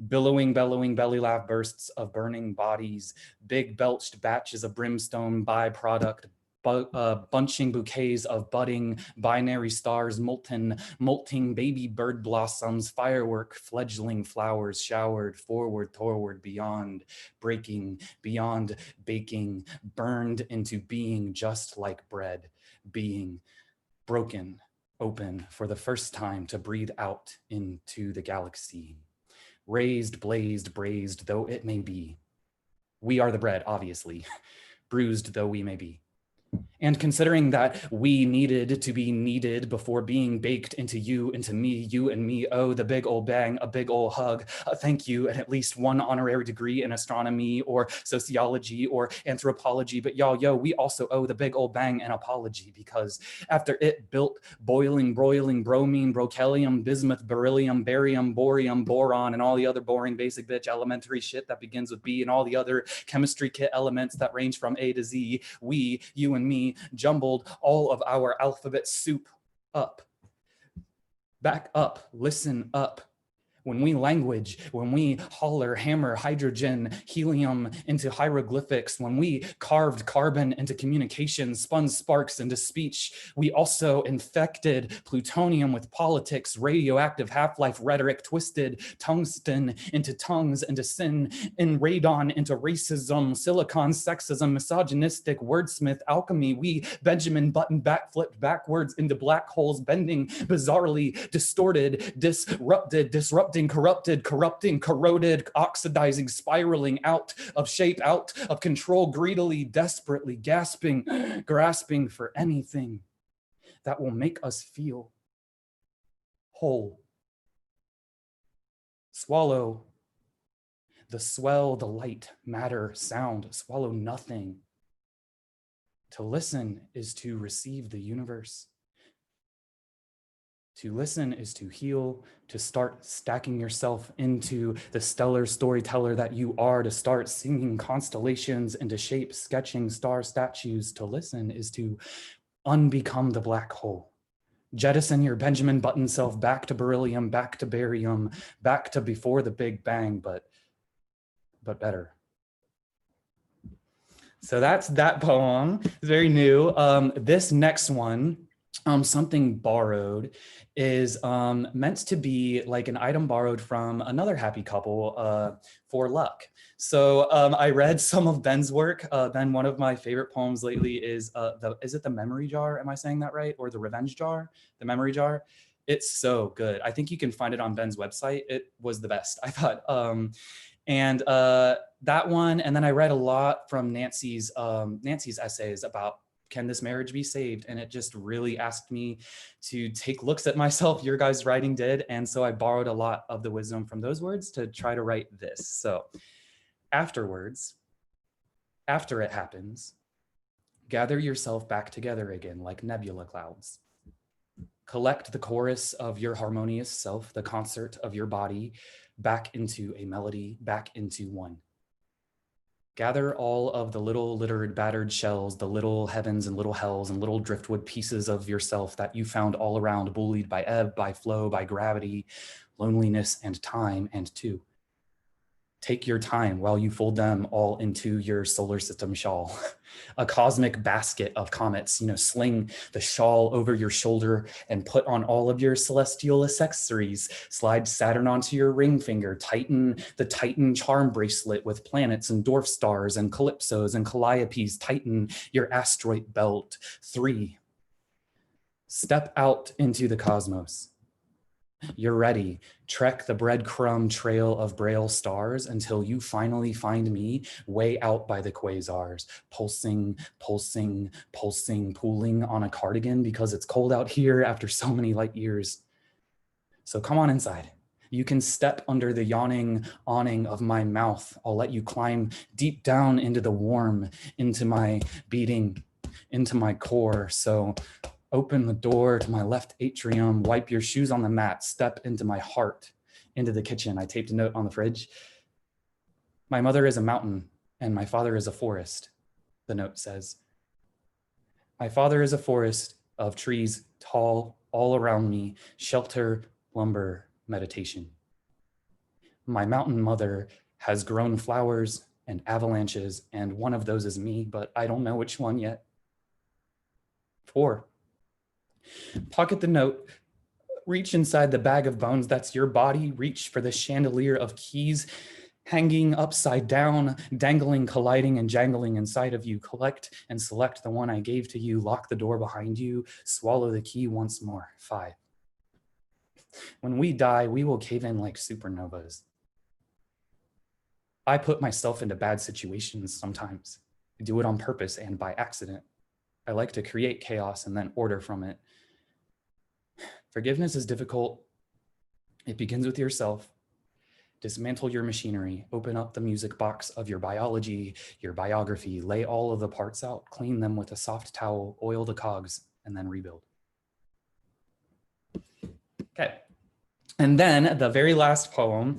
Speaker 4: Billowing, belly laugh bursts of burning bodies, big belched batches of brimstone byproduct, bunching bouquets of budding binary stars, molting baby bird blossoms, firework, fledgling flowers showered forward, toward, beyond, breaking, beyond baking, burned into being just like bread, being broken open for the first time to breathe out into the galaxy. Raised, blazed, braised though it may be. We are the bread, obviously, bruised though we may be. And considering that we needed to be needed before being baked into you, into me, you and me, oh, the big old bang, a big old hug, a thank you, and at least one honorary degree in astronomy or sociology or anthropology. But y'all, we also owe the big old bang an apology, because after it built boiling, broiling, bromine, brochelium, bismuth, beryllium, barium, boron, and all the other boring basic bitch elementary shit that begins with B and all the other chemistry kit elements that range from A to Z, we, you and me, jumbled all of our alphabet soup up. Back up, listen up. When we language, when we holler, hammer hydrogen, helium into hieroglyphics, when we carved carbon into communication, spun sparks into speech, we also infected plutonium with politics, radioactive half-life rhetoric, twisted tungsten into tongues, into sin, and radon into racism, silicon sexism, misogynistic wordsmith alchemy. We Benjamin Button backflipped backwards into black holes, bending bizarrely, distorted, disrupted, corrupted, corrupting, corroded, oxidizing, spiraling out of shape, out of control, greedily, desperately, gasping, grasping for anything that will make us feel whole. Swallow the swell, the light, matter, sound, swallow nothing. To listen is to receive the universe. To listen is to heal, to start stacking yourself into the stellar storyteller that you are, to start singing constellations into shape, sketching star statues. To listen is to unbecome the black hole. Jettison your Benjamin Button self back to beryllium, back to barium, back to before the Big Bang, but better. So that's that poem. It's very new. This next one, Something Borrowed, is meant to be like an item borrowed from another happy couple for luck. So I read some of Ben's work. Ben, one of my favorite poems lately is is it The Memory Jar? Am I saying that right? Or The Revenge Jar? The Memory Jar. It's so good. I think you can find it on Ben's website. It was the best, I thought. And that one, and then I read a lot from Nancy's essays about can this marriage be saved? And it just really asked me to take looks at myself. Your guys' writing did. And so I borrowed a lot of the wisdom from those words to try to write this. So afterwards, after it happens, gather yourself back together again like nebula clouds. Collect the chorus of your harmonious self, the concert of your body, back into a melody, back into one. Gather all of the little littered, battered shells, the little heavens and little hells and little driftwood pieces of yourself that you found all around, bullied by ebb, by flow, by gravity, loneliness, and time, and two. Take your time while you fold them all into your solar system shawl, a cosmic basket of comets. Sling the shawl over your shoulder and put on all of your celestial accessories. Slide Saturn onto your ring finger, tighten the Titan charm bracelet with planets and dwarf stars and calypsos and calliopes. Tighten your asteroid belt. 3, step out into the cosmos. You're ready. Trek the breadcrumb trail of Braille stars until you finally find me way out by the quasars, pulsing, pulsing, pulsing, pooling on a cardigan because it's cold out here after so many light years. So come on inside. You can step under the yawning awning of my mouth. I'll let you climb deep down into the warm, into my beating, into my core. So open the door to my left atrium, wipe your shoes on the mat, step into my heart, into the kitchen. I taped a note on the fridge. My mother is a mountain and my father is a forest, the note says. My father is a forest of trees tall all around me, shelter, lumber, meditation. My mountain mother has grown flowers and avalanches, and one of those is me, but I don't know which one yet. 4. Pocket the note, reach inside the bag of bones that's your body, reach for the chandelier of keys hanging upside down, dangling, colliding, and jangling inside of you. Collect and select the one I gave to you, lock the door behind you, swallow the key once more. 5. When we die, we will cave in like supernovas. I put myself into bad situations sometimes. I do it on purpose and by accident. I like to create chaos and then order from it. Forgiveness is difficult. It begins with yourself. Dismantle your machinery, open up the music box of your biology, your biography, lay all of the parts out, clean them with a soft towel, oil the cogs, and then rebuild. Okay. And then the very last poem,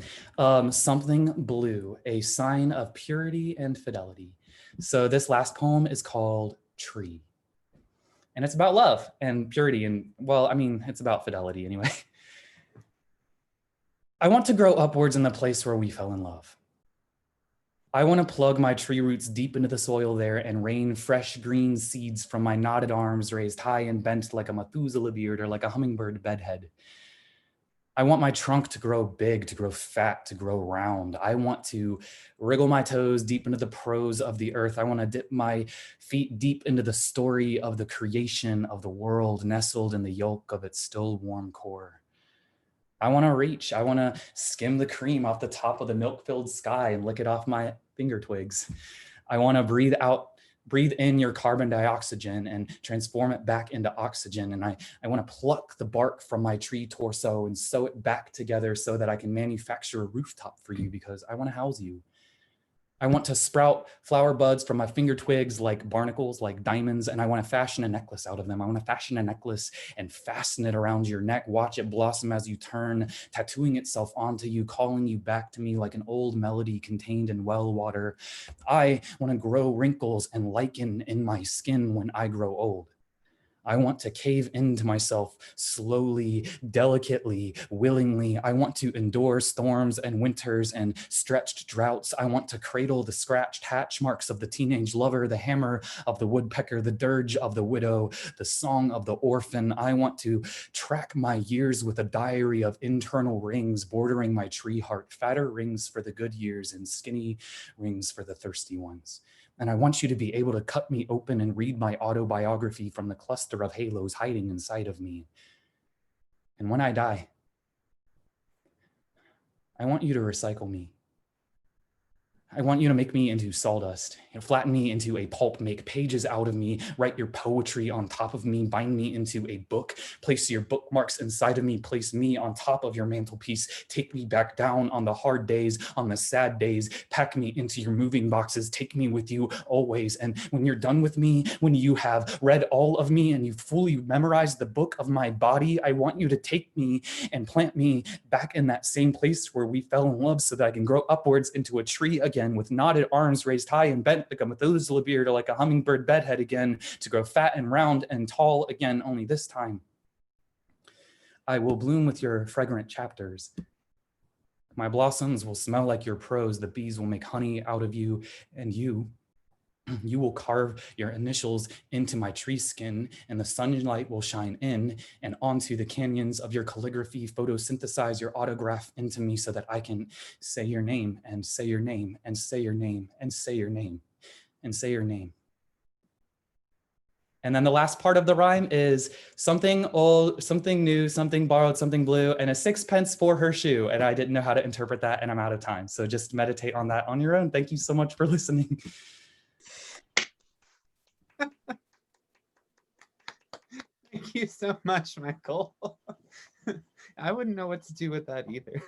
Speaker 4: Something Blue, a sign of purity and fidelity. So this last poem is called Tree. And it's about love and purity and, well, I mean, it's about fidelity anyway. I want to grow upwards in the place where we fell in love. I want to plug my tree roots deep into the soil there and rain fresh green seeds from my knotted arms raised high and bent like a Methuselah beard or like a hummingbird bedhead. I want my trunk to grow big, to grow fat, to grow round. I want to wriggle my toes deep into the prose of the earth. I want to dip my feet deep into the story of the creation of the world, nestled in the yolk of its still warm core. I want to reach. I want to skim the cream off the top of the milk-filled sky and lick it off my finger twigs. I want to breathe in your carbon dioxide and transform it back into oxygen. And I want to pluck the bark from my tree torso and sew it back together so that I can manufacture a rooftop for you because I want to house you. I want to sprout flower buds from my finger twigs like barnacles, like diamonds, and I want to fashion a necklace out of them. I want to fashion a necklace and fasten it around your neck, watch it blossom as you turn, tattooing itself onto you, calling you back to me like an old melody contained in well water. I want to grow wrinkles and lichen in my skin when I grow old. I want to cave into myself slowly, delicately, willingly. I want to endure storms and winters and stretched droughts. I want to cradle the scratched hatch marks of the teenage lover, the hammer of the woodpecker, the dirge of the widow, the song of the orphan. I want to track my years with a diary of internal rings bordering my tree heart, fatter rings for the good years and skinny rings for the thirsty ones. And I want you to be able to cut me open and read my autobiography from the cluster of halos hiding inside of me. And when I die, I want you to recycle me. I want you to make me into sawdust, flatten me into a pulp, make pages out of me, write your poetry on top of me, bind me into a book, place your bookmarks inside of me, place me on top of your mantelpiece, take me back down on the hard days, on the sad days, pack me into your moving boxes, take me with you always. And when you're done with me, when you have read all of me and you fully memorized the book of my body, I want you to take me and plant me back in that same place where we fell in love so that I can grow upwards into a tree again with knotted arms raised high and bent like a Methuselah beard or like a hummingbird bedhead again, to grow fat and round and tall again, only this time I will bloom with your fragrant chapters. My blossoms will smell like your prose, the bees will make honey out of you, and you will carve your initials into my tree skin, and the sunlight will shine in and onto the canyons of your calligraphy, photosynthesize your autograph into me so that I can say your name and say your name and say your name and say your name and say your name. And then the last part of the rhyme is something old, something new, something borrowed, something blue, and a sixpence for her shoe. And I didn't know how to interpret that, and I'm out of time. So just meditate on that on your own. Thank you so much for listening.
Speaker 1: Thank you so much, Michael. I wouldn't know what to do with that either.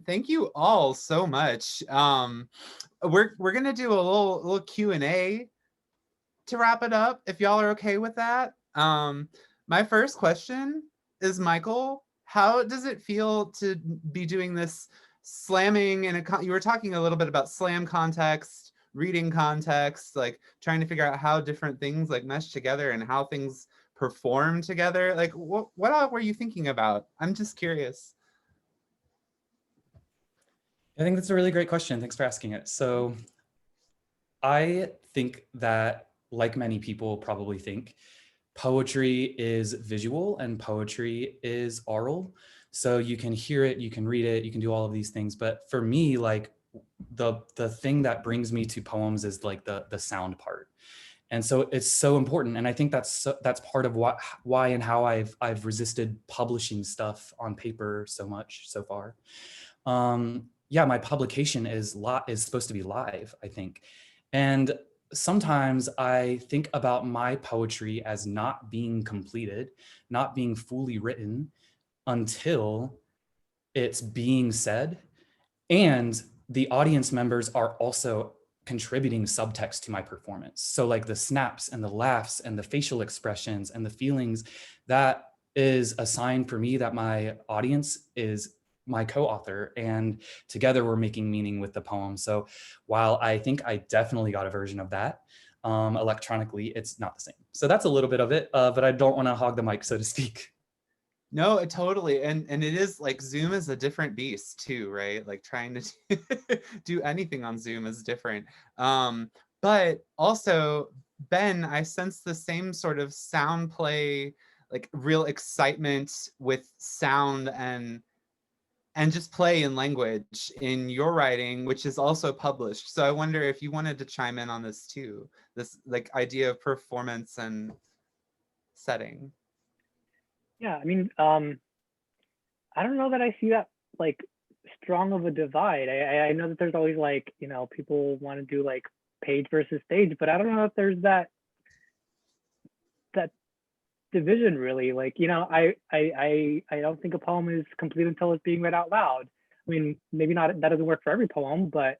Speaker 1: Thank you all so much. We're gonna do a little Q&A to wrap it up, if y'all are okay with that. My first question is, Michael, how does it feel to be doing this slamming? And you were talking a little bit about slam context, reading context, like trying to figure out how different things like mesh together and how things perform together. Like what all were you thinking about? I'm just curious.
Speaker 4: I think that's a really great question. Thanks for asking it. So I think that, like many people probably think, poetry is visual and poetry is oral. So you can hear it, you can read it, you can do all of these things. But for me, like the thing that brings me to poems is like the sound part. And so it's so important. And I think that's part of why and how I've resisted publishing stuff on paper so much so far. Yeah, my publication is supposed to be live, I think. And sometimes I think about my poetry as not being completed, not being fully written until it's being said. And the audience members are also contributing subtext to my performance. So like the snaps and the laughs and the facial expressions and the feelings, that is a sign for me that my audience is my co-author, and together we're making meaning with the poem. So while I think I definitely got a version of that electronically, it's not the same. So that's a little bit of it, but I don't want to hog the mic, so to speak.
Speaker 1: No, totally. And it is like Zoom is a different beast too, right? Like trying to do anything on Zoom is different. But also, Ben, I sense the same sort of sound play, like real excitement with sound and just play in language in your writing, which is also published. So I wonder if you wanted to chime in on this too, this like idea of performance and setting.
Speaker 3: Yeah, I mean, I don't know that I see that like strong of a divide. I know that there's always like, you know, people want to do like page versus stage, but I don't know if there's that division really. Like, you know, I don't think a poem is complete until it's being read out loud. I mean, maybe not, that doesn't work for every poem, but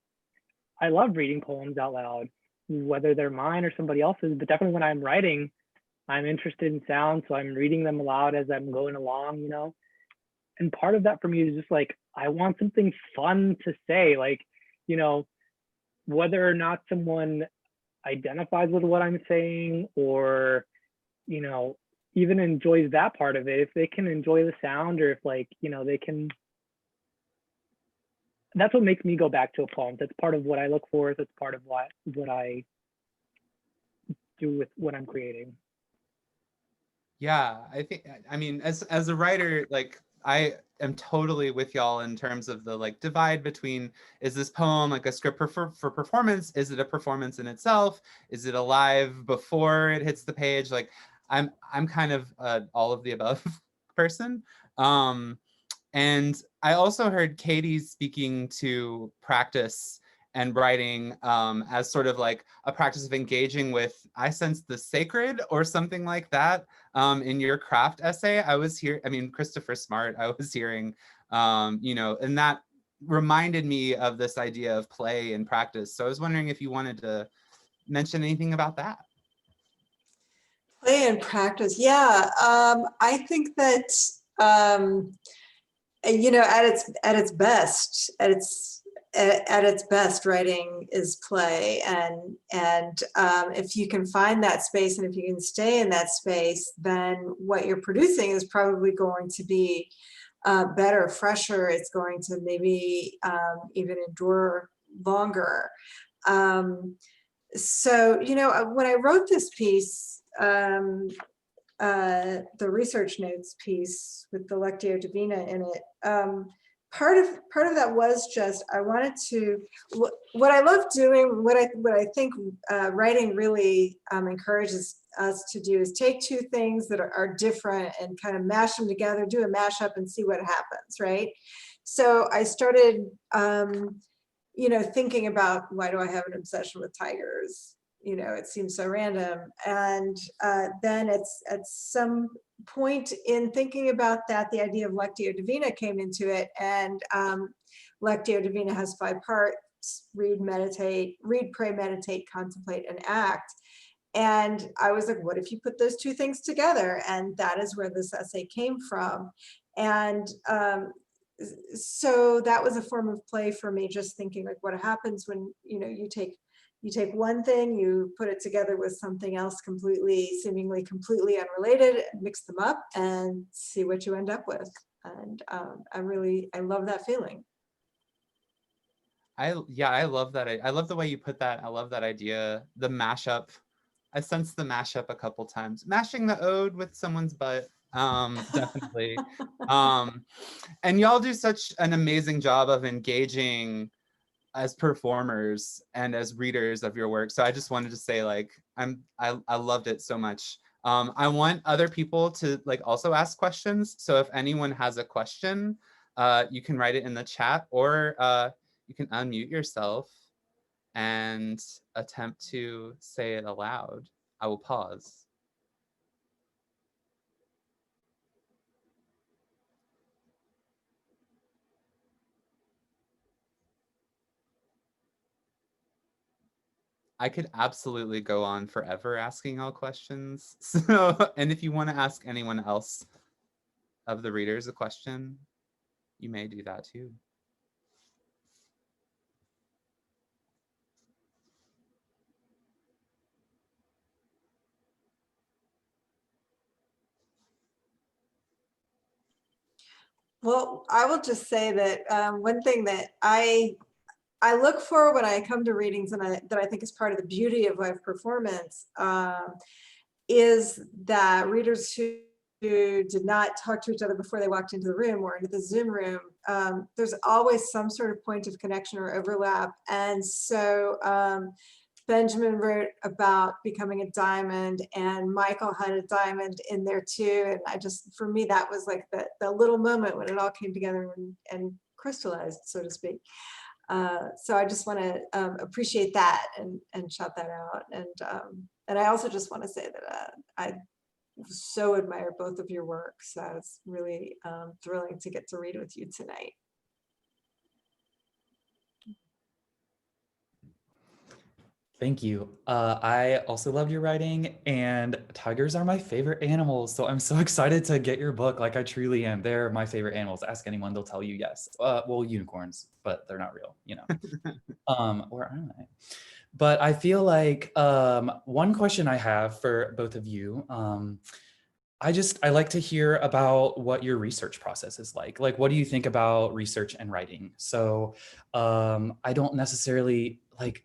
Speaker 3: I love reading poems out loud, whether they're mine or somebody else's, but definitely when I'm writing, I'm interested in sound, so I'm reading them aloud as I'm going along, you know? And part of that for me is just like, I want something fun to say, like, you know, whether or not someone identifies with what I'm saying or, you know, even enjoys that part of it, if they can enjoy the sound, or if like, you know, they can, that's what makes me go back to a poem. That's part of what I look for. That's part of what I do with what I'm creating.
Speaker 1: Yeah, I think, I mean, as a writer, like I am totally with y'all in terms of the like divide between, is this poem like a script for performance? Is it a performance in itself? Is it alive before it hits the page? Like I'm kind of all of the above person. And I also heard Katy speaking to practice and writing as sort of like a practice of engaging with, I sense, the sacred or something like that in your craft essay. I was here, I mean, Christopher Smart, I was hearing, you know, and that reminded me of this idea of play and practice. So I was wondering if you wanted to mention anything about that.
Speaker 2: Play and practice. Yeah, I think that, you know, at its best, writing is play, and if you can find that space and if you can stay in that space, then what you're producing is probably going to be better, fresher. It's going to maybe even endure longer. So, you know, when I wrote this piece, the research notes piece with the Lectio Divina in it, part of that was just, I wanted to, what I love doing, what I think writing really encourages us to do is take two things that are different and kind of mash them together, do a mashup and see what happens, right? So I started, you know, thinking about, why do I have an obsession with tigers? You know, it seems so random. And then it's at some point in thinking about that, the idea of Lectio Divina came into it. And Lectio Divina has 5 parts: read, pray, meditate, contemplate, and act. And I was like, what if you put those two things together? And that is where this essay came from. And so that was a form of play for me, just thinking like, what happens when, you know, you take one thing, you put it together with something else seemingly completely unrelated, mix them up and see what you end up with. And I love that feeling.
Speaker 1: I love that. I love the way you put that. I love that idea. The mashup. I sensed the mashup a couple times. Mashing the ode with someone's butt. Definitely. And y'all do such an amazing job of engaging as performers and as readers of your work. So I just wanted to say, like, I loved it so much. I want other people to like also ask questions. So if anyone has a question, you can write it in the chat, or you can unmute yourself and attempt to say it aloud. I will pause. I could absolutely go on forever asking all questions. So, and if you want to ask anyone else of the readers a question, you may do that too.
Speaker 2: Well, I will just say that one thing that I look for when I come to readings, and that I think is part of the beauty of live performance, is that readers who did not talk to each other before they walked into the room or into the Zoom room, there's always some sort of point of connection or overlap. And so Benjamin wrote about becoming a diamond, and Michael had a diamond in there too. And I just, for me, that was like the little moment when it all came together and crystallized, so to speak. So I just want to appreciate that and shout that out. And I also just want to say that I so admire both of your work. So it's really thrilling to get to read with you tonight.
Speaker 4: Thank you. I also loved your writing, and tigers are my favorite animals. So I'm so excited to get your book. Like, I truly am. They're my favorite animals. Ask anyone, they'll tell you yes. Well, unicorns, but they're not real, you know. Or are they? But I feel like one question I have for both of you, I like to hear about what your research process is like. Like, what do you think about research and writing? So I don't necessarily like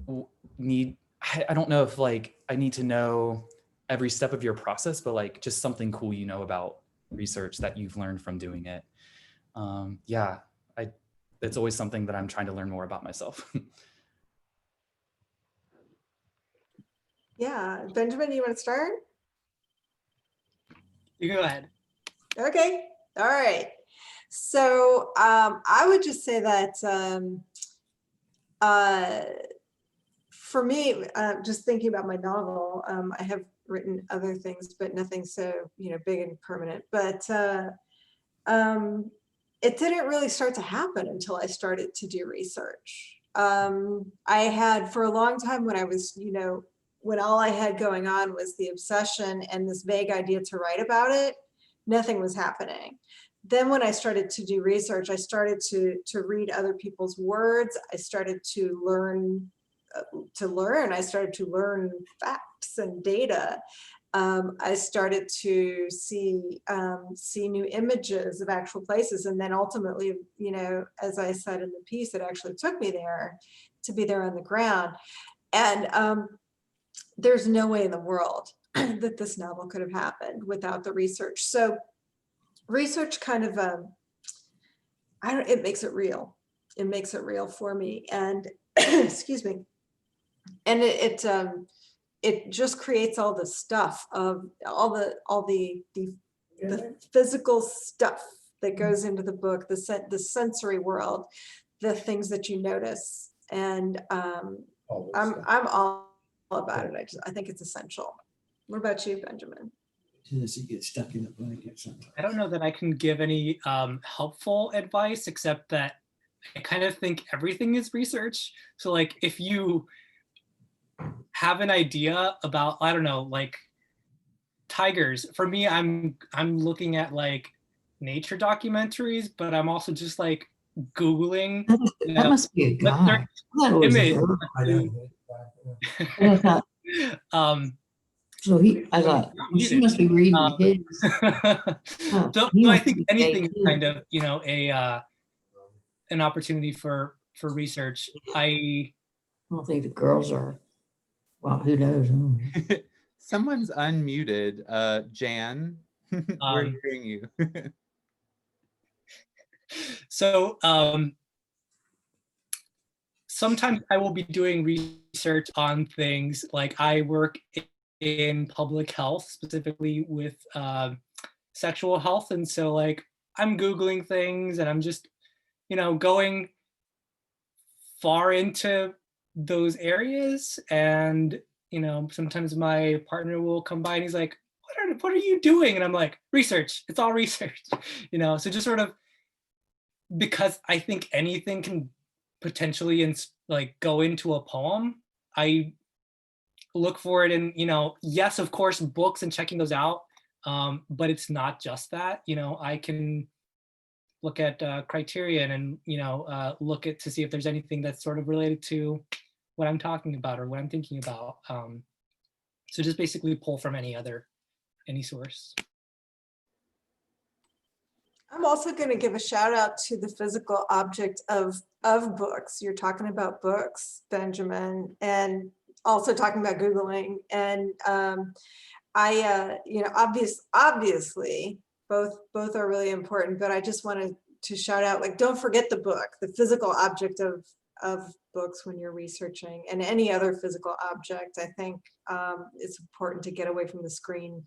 Speaker 4: I don't know if like I need to know every step of your process, but like just something cool you know about research that you've learned from doing it. Yeah, it's always something that I'm trying to learn more about myself.
Speaker 2: Yeah, Benjamin, you want to start?
Speaker 3: You go ahead.
Speaker 2: Okay, all right. So I would just say that for me, just thinking about my novel, I have written other things, but nothing so big and permanent. But it didn't really start to happen until I started to do research. I had for a long time when I was, when all I had going on was the obsession and this vague idea to write about it, nothing was happening. Then when I started to do research, I started to read other people's words. I started to learn, I started to learn facts and data. I started to see new images of actual places. And then ultimately, as I said in the piece, it actually took me there to be there on the ground. And there's no way in the world that this novel could have happened without the research. So research kind of, it makes it real. It makes it real for me. And excuse me. And it just creates all the stuff of all the physical stuff that goes into the book, the sensory world, the things that you notice. And I'm all about it. I think it's essential. What about you, Benjamin?
Speaker 5: Tennessee gets stuck in a blanket sometimes.
Speaker 6: I don't know that I can give any helpful advice, except that I kind of think everything is research. So like if you have an idea about, I don't know, like tigers, for me, I'm looking at like nature documentaries, but I'm also just like Googling.
Speaker 5: That must be a guy.
Speaker 6: Image.
Speaker 5: So I thought, she must be reading his.
Speaker 6: So I think anything is kind of, an opportunity for research. I
Speaker 5: don't think the girls are. Well, who knows?
Speaker 1: Someone's unmuted. Jan, we're hearing you.
Speaker 6: So sometimes I will be doing research on things like I work in public health, specifically with sexual health. And so like I'm Googling things and I'm just, going far into those areas. And, sometimes my partner will come by and he's like, what are you doing? And I'm like, research, it's all research, so just sort of, because I think anything can potentially go into a poem, I look for it in, yes, of course, books and checking those out. But it's not just that, I can look at Criterion and, look at to see if there's anything that's sort of related to what I'm talking about or what I'm thinking about. So just basically pull from any source.
Speaker 2: I'm also going to give a shout out to the physical object of books. You're talking about books, Benjamin, and also talking about Googling. And obviously both are really important, but I just wanted to shout out, like, don't forget the book, the physical object of books when you're researching, and any other physical object. I think it's important to get away from the screen.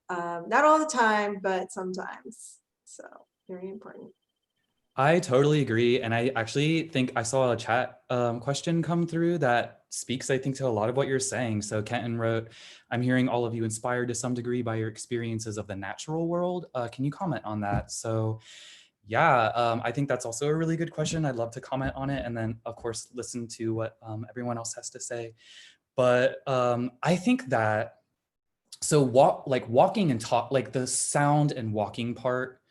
Speaker 2: Not all the time, but sometimes. So very important.
Speaker 4: I totally agree. And I actually think I saw a chat question come through that speaks, I think, to a lot of what you're saying. So Kenton wrote, I'm hearing all of you inspired to some degree by your experiences of the natural world. Can you comment on that? So yeah, I think that's also a really good question. I'd love to comment on it. And then of course, listen to what everyone else has to say. But I think that, so walking and talk, like the sound and walking part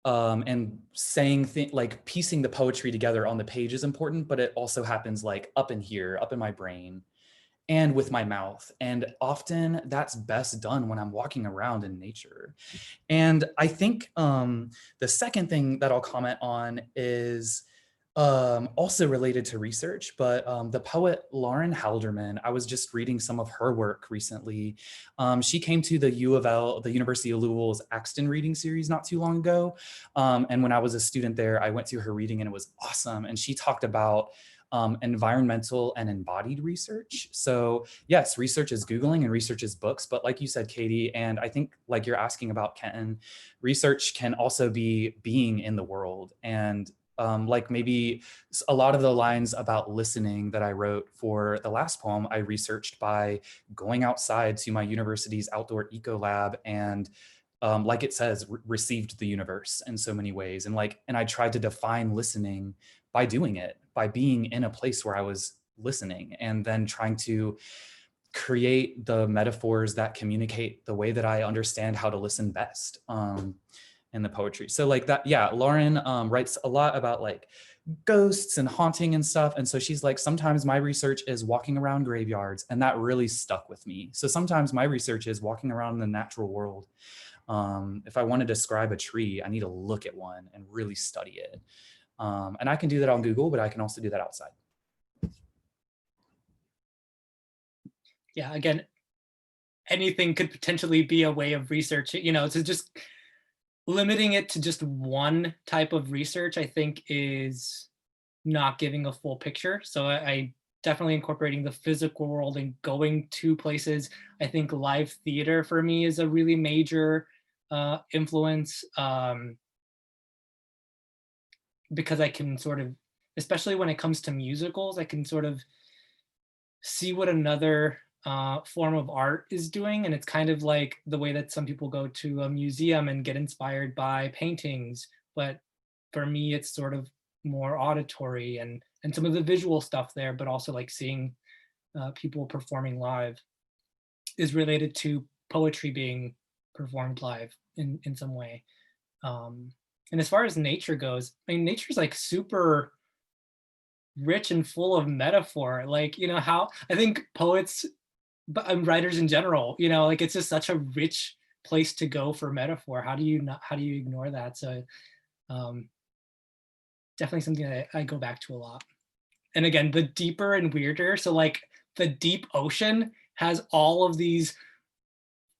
Speaker 4: and saying like piecing the poetry together on the page is important, but it also happens like up in here, up in my brain and with my mouth. And often that's best done when I'm walking around in nature. And I think the second thing that I'll comment on is also related to research, but the poet Lauren Halderman, I was just reading some of her work recently. She came to the U of L, the University of Louisville's Axton reading series not too long ago. And when I was a student there, I went to her reading and it was awesome. And she talked about environmental and embodied research. So yes, research is Googling and research is books, but like you said, Katy, and I think like you're asking about Kenton, research can also be being in the world. And like maybe a lot of the lines about listening that I wrote for the last poem, I researched by going outside to my university's outdoor eco lab and like it says, received the universe in so many ways. And I tried to define listening by doing it, by being in a place where I was listening and then trying to create the metaphors that communicate the way that I understand how to listen best in the poetry. So like that, yeah, Lauren writes a lot about like ghosts and haunting and stuff. And so she's like, sometimes my research is walking around graveyards, and that really stuck with me. So sometimes my research is walking around in the natural world. If I want to describe a tree, I need to look at one and really study it. And I can do that on Google, but I can also do that outside.
Speaker 6: Yeah, again, anything could potentially be a way of research, to just limiting it to just one type of research, I think is not giving a full picture. So I definitely incorporating the physical world and going to places. I think live theater for me is a really major influence because I can sort of, especially when it comes to musicals, I can sort of see what another form of art is doing. And it's kind of like the way that some people go to a museum and get inspired by paintings. But for me, it's sort of more auditory and some of the visual stuff there, but also like seeing people performing live is related to poetry being performed live in some way. And as far as nature goes, I mean, nature's like super rich and full of metaphor. Like, how I think poets and writers in general, like it's just such a rich place to go for metaphor. How do you ignore that? So definitely something that I go back to a lot. And again, the deeper and weirder. So like the deep ocean has all of these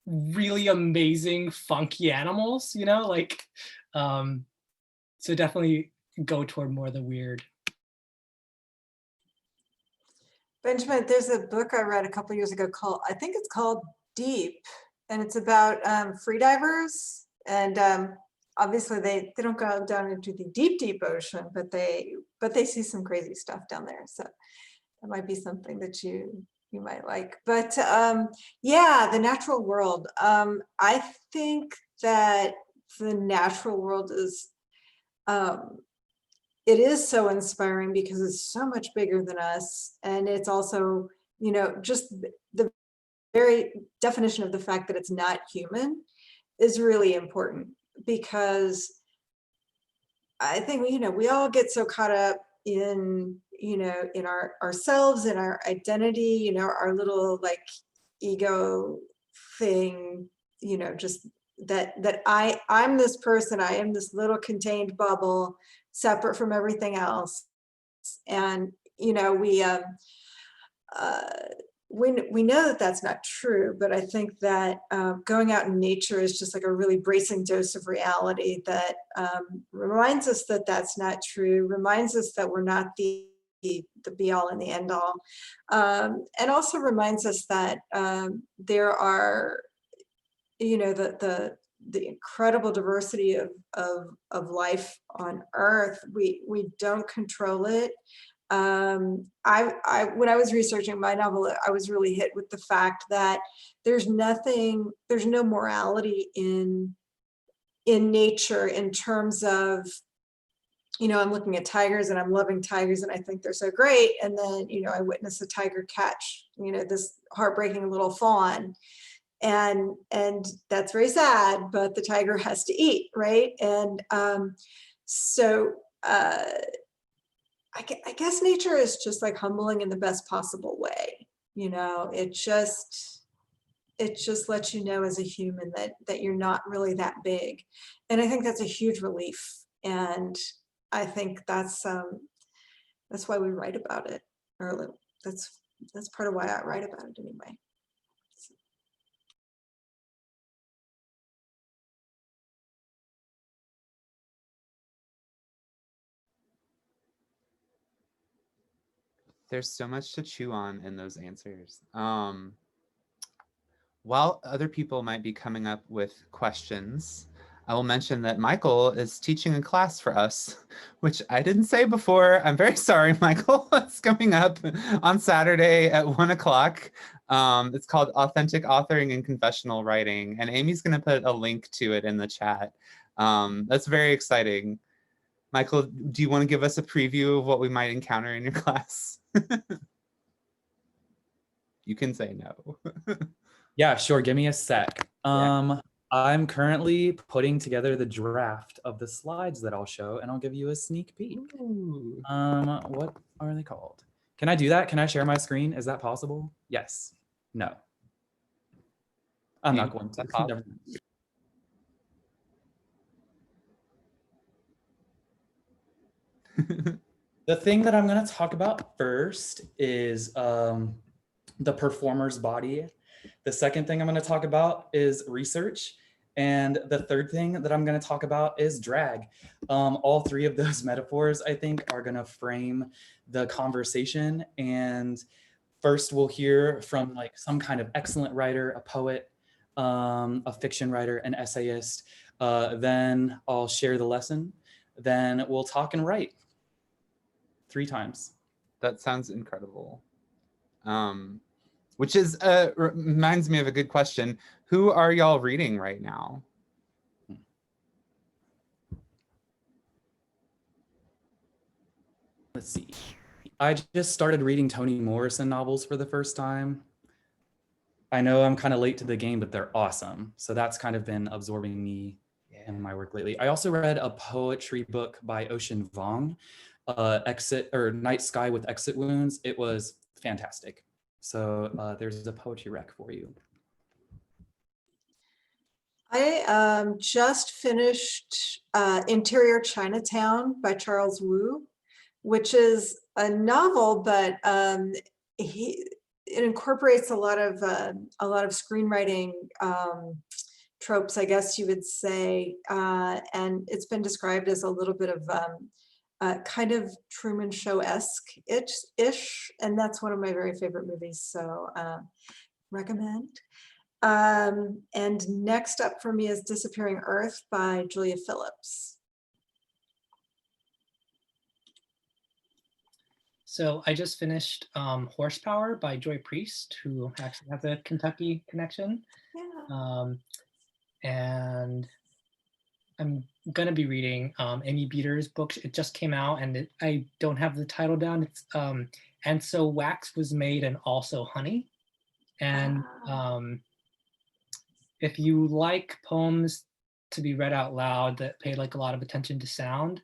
Speaker 6: really amazing funky animals, so definitely go toward more of the weird.
Speaker 2: Benjamin, there's a book I read a couple years ago I think it's called Deep, and it's about freedivers. And obviously they don't go down into the deep ocean, but they see some crazy stuff down there. So that might be something that you might like. But yeah, the natural world. I think that the natural world is it is so inspiring because it's so much bigger than us. And it's also, just the very definition of the fact that it's not human is really important, because I think, we all get so caught up in, in ourselves and our identity, our little like ego thing, just that I'm this person, I am this little contained bubble separate from everything else. And we know that that's not true, but I think that going out in nature is just like a really bracing dose of reality that reminds us that that's not true, reminds us that we're not the be all and the end all, and also reminds us that there are the incredible diversity of life on Earth. We don't control it. When I was researching my novel, I was really hit with the fact that there's no morality in nature in terms of, I'm looking at tigers and I'm loving tigers and I think they're so great. And then, I witness a tiger catch, this heartbreaking little fawn. and that's very sad, but the tiger has to eat, right? And so I guess nature is just like humbling in the best possible way. You know, it just lets you know as a human that you're not really that big. And I think that's a huge relief. And I think that's why we write about it, or that's part of why I write about it anyway.
Speaker 1: There's so much to chew on in those answers. While other people might be coming up with questions, I will mention that Michael is teaching a class for us, which I didn't say before. I'm very sorry, Michael. It's coming up on Saturday at 1 o'clock. It's called Authentic Authoring and Confessional Writing, and Amy's going to put a link to it in the chat. That's very exciting. Michael, do you want to give us a preview of what we might encounter in your class? You can say no.
Speaker 4: Yeah, sure. Give me a sec. I'm currently putting together the draft of the slides that I'll show, and I'll give you a sneak peek.
Speaker 1: Ooh.
Speaker 4: What are they called? Can I do that? Can I share my screen? Is that possible? Yes. No. I'm not going to. Never mind. The thing that I'm going to talk about first is the performer's body. The second thing I'm going to talk about is research. And the third thing that I'm going to talk about is drag. All three of those metaphors, I think, are going to frame the conversation. And first, we'll hear from like some kind of excellent writer, a poet, a fiction writer, an essayist. Then I'll share the lesson. Then we'll talk and write 3 times.
Speaker 1: That sounds incredible. Which is reminds me of a good question. Who are y'all reading right now?
Speaker 4: Let's see. I just started reading Toni Morrison novels for the first time. I know I'm kind of late to the game, but they're awesome. So that's kind of been absorbing me in my work lately. I also read a poetry book by Ocean Vuong, Night Sky with Exit Wounds. It was fantastic. So there's a poetry rec for you.
Speaker 2: I just finished Interior Chinatown by Charles Wu, which is a novel, but it incorporates a lot of screenwriting tropes, I guess you would say, and it's been described as a little bit of kind of Truman Show-esque ish, and that's one of my very favorite movies, so recommend. And next up for me is Disappearing Earth by Julia Phillips.
Speaker 6: So I just finished Horsepower by Joy Priest, who actually has a Kentucky connection.
Speaker 2: Yeah.
Speaker 6: And I'm gonna be reading Amy Beater's book. It just came out, and I don't have the title down. It's And So Wax Was Made and Also Honey. And if you like poems to be read out loud that pay like a lot of attention to sound,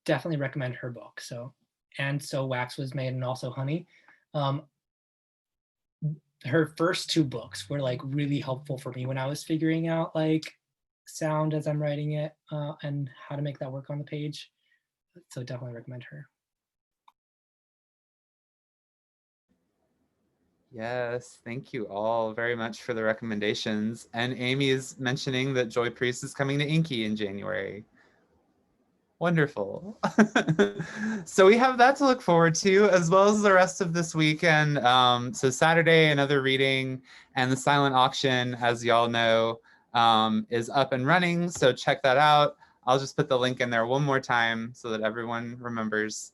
Speaker 6: definitely recommend her book. So, And So Wax Was Made and Also Honey. Her first 2 books were like really helpful for me when I was figuring out like sound as I'm writing it and how to make that work on the page. So definitely recommend her.
Speaker 1: Yes, thank you all very much for the recommendations. And Amy is mentioning that Joy Priest is coming to InKY in January. Wonderful. So we have that to look forward to, as well as the rest of this weekend. So Saturday, another reading, and the silent auction, as y'all know, is up and running. So check that out. I'll just put the link in there one more time so that everyone remembers.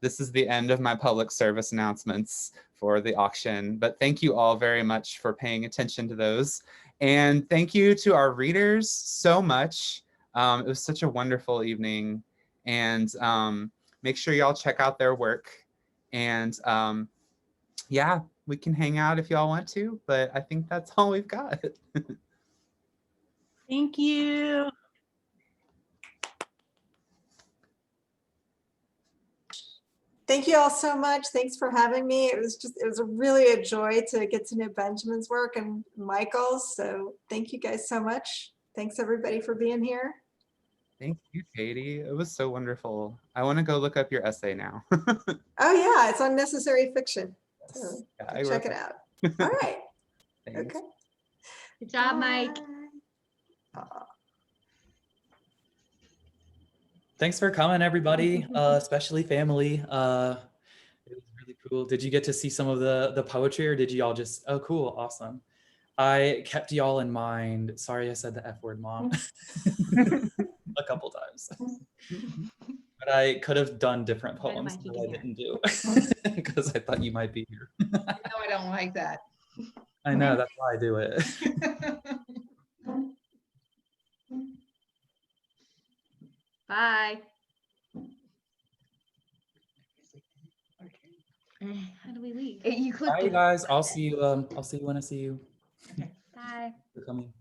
Speaker 1: This is the end of my public service announcements for the auction, but thank you all very much for paying attention to those. And thank you to our readers so much. It was such a wonderful evening, and make sure y'all check out their work. And yeah, we can hang out if y'all want to, but I think that's all we've got.
Speaker 7: Thank you.
Speaker 2: Thank you all so much. Thanks for having me. It was really a joy to get to know Benjamin's work and Michael's. So thank you guys so much. Thanks everybody for being here.
Speaker 1: Thank you, Katie. It was so wonderful. I want to go look up your essay now.
Speaker 2: Oh yeah, it's unnecessary fiction.
Speaker 1: Yes.
Speaker 2: So
Speaker 1: Yeah, I
Speaker 2: check
Speaker 1: wrote
Speaker 2: it out. All right.
Speaker 1: Thanks.
Speaker 2: Okay.
Speaker 7: Good job, Mike.
Speaker 2: Bye.
Speaker 4: Thanks for coming, everybody, especially family. It was really cool. Did you get to see some of the poetry, or did you all just, oh, cool, awesome. I kept y'all in mind. Sorry I said the F word, Mom, a couple times. But I could have done different poems that I didn't do because I thought you might be here.
Speaker 8: No, I don't like that.
Speaker 4: I know, that's why I do it.
Speaker 7: Bye. How do we leave?
Speaker 8: You click
Speaker 4: Bye, you guys. I'll see you. I'll see you when I see you.
Speaker 8: Okay.
Speaker 7: Bye.
Speaker 4: For coming.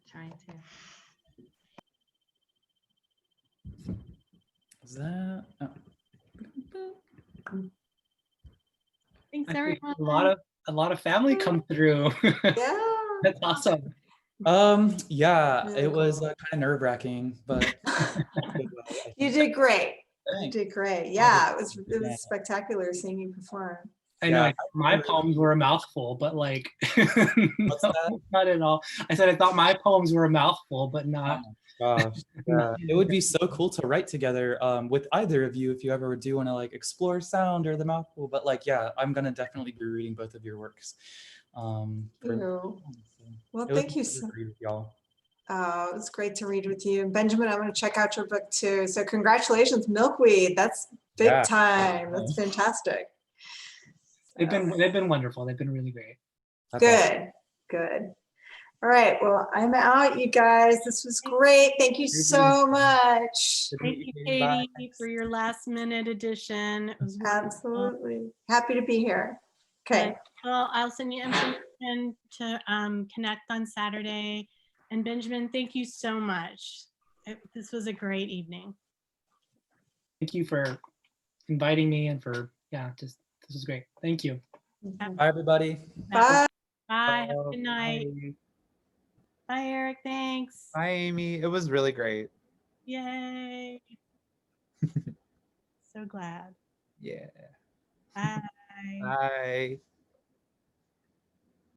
Speaker 7: Trying to.
Speaker 4: Is that? Oh.
Speaker 7: Thanks,
Speaker 6: I think
Speaker 7: everyone.
Speaker 6: a lot of family come through.
Speaker 2: Yeah.
Speaker 6: That's awesome.
Speaker 4: Yeah,
Speaker 2: Really
Speaker 4: it was
Speaker 2: cool.
Speaker 4: kind of nerve-wracking, but
Speaker 2: You did great. You
Speaker 4: Thanks.
Speaker 2: did great. Yeah, it
Speaker 4: Yeah.
Speaker 2: was spectacular seeing you perform.
Speaker 6: I know
Speaker 4: Yeah.
Speaker 6: my poems were a mouthful, but like,
Speaker 4: What's
Speaker 6: no,
Speaker 4: that?
Speaker 6: not at all. I said I thought my poems were a mouthful, but not.
Speaker 4: Gosh, yeah. It would be so cool to write together with either of you if you ever do want to like explore sound or the mouthful. But like, yeah, I'm gonna definitely be reading both of your works.
Speaker 2: You. Well,
Speaker 4: it was
Speaker 2: thank you
Speaker 4: a
Speaker 2: so
Speaker 4: pleasure to read with y'all.
Speaker 2: It was great to read with you. And Benjamin, I'm going to check out your book too. So congratulations, Milkweed. That's big
Speaker 4: Yeah.
Speaker 2: time. That's fantastic.
Speaker 6: They've been wonderful. They've been really great.
Speaker 4: That's awesome.
Speaker 2: Good, good. All right, well, I'm out, you guys. This was great. Thank you so much.
Speaker 4: Good to
Speaker 7: Thank
Speaker 4: meet
Speaker 7: you,
Speaker 4: Katie. Bye.
Speaker 7: Katie, for your last minute edition. It was wonderful.
Speaker 2: Absolutely. Happy to be here. Okay.
Speaker 7: Well, I'll send you information to connect on Saturday. And Benjamin, thank you so much. This was a great evening.
Speaker 6: Thank you for inviting me and for, this was great. Thank you.
Speaker 4: Bye, everybody.
Speaker 2: Bye.
Speaker 7: Bye. Have a good night.
Speaker 6: Bye.
Speaker 7: Bye, Eric. Thanks.
Speaker 1: Bye, Amy. It was really great.
Speaker 7: Yay. So glad.
Speaker 1: Yeah.
Speaker 7: Bye.
Speaker 1: Bye.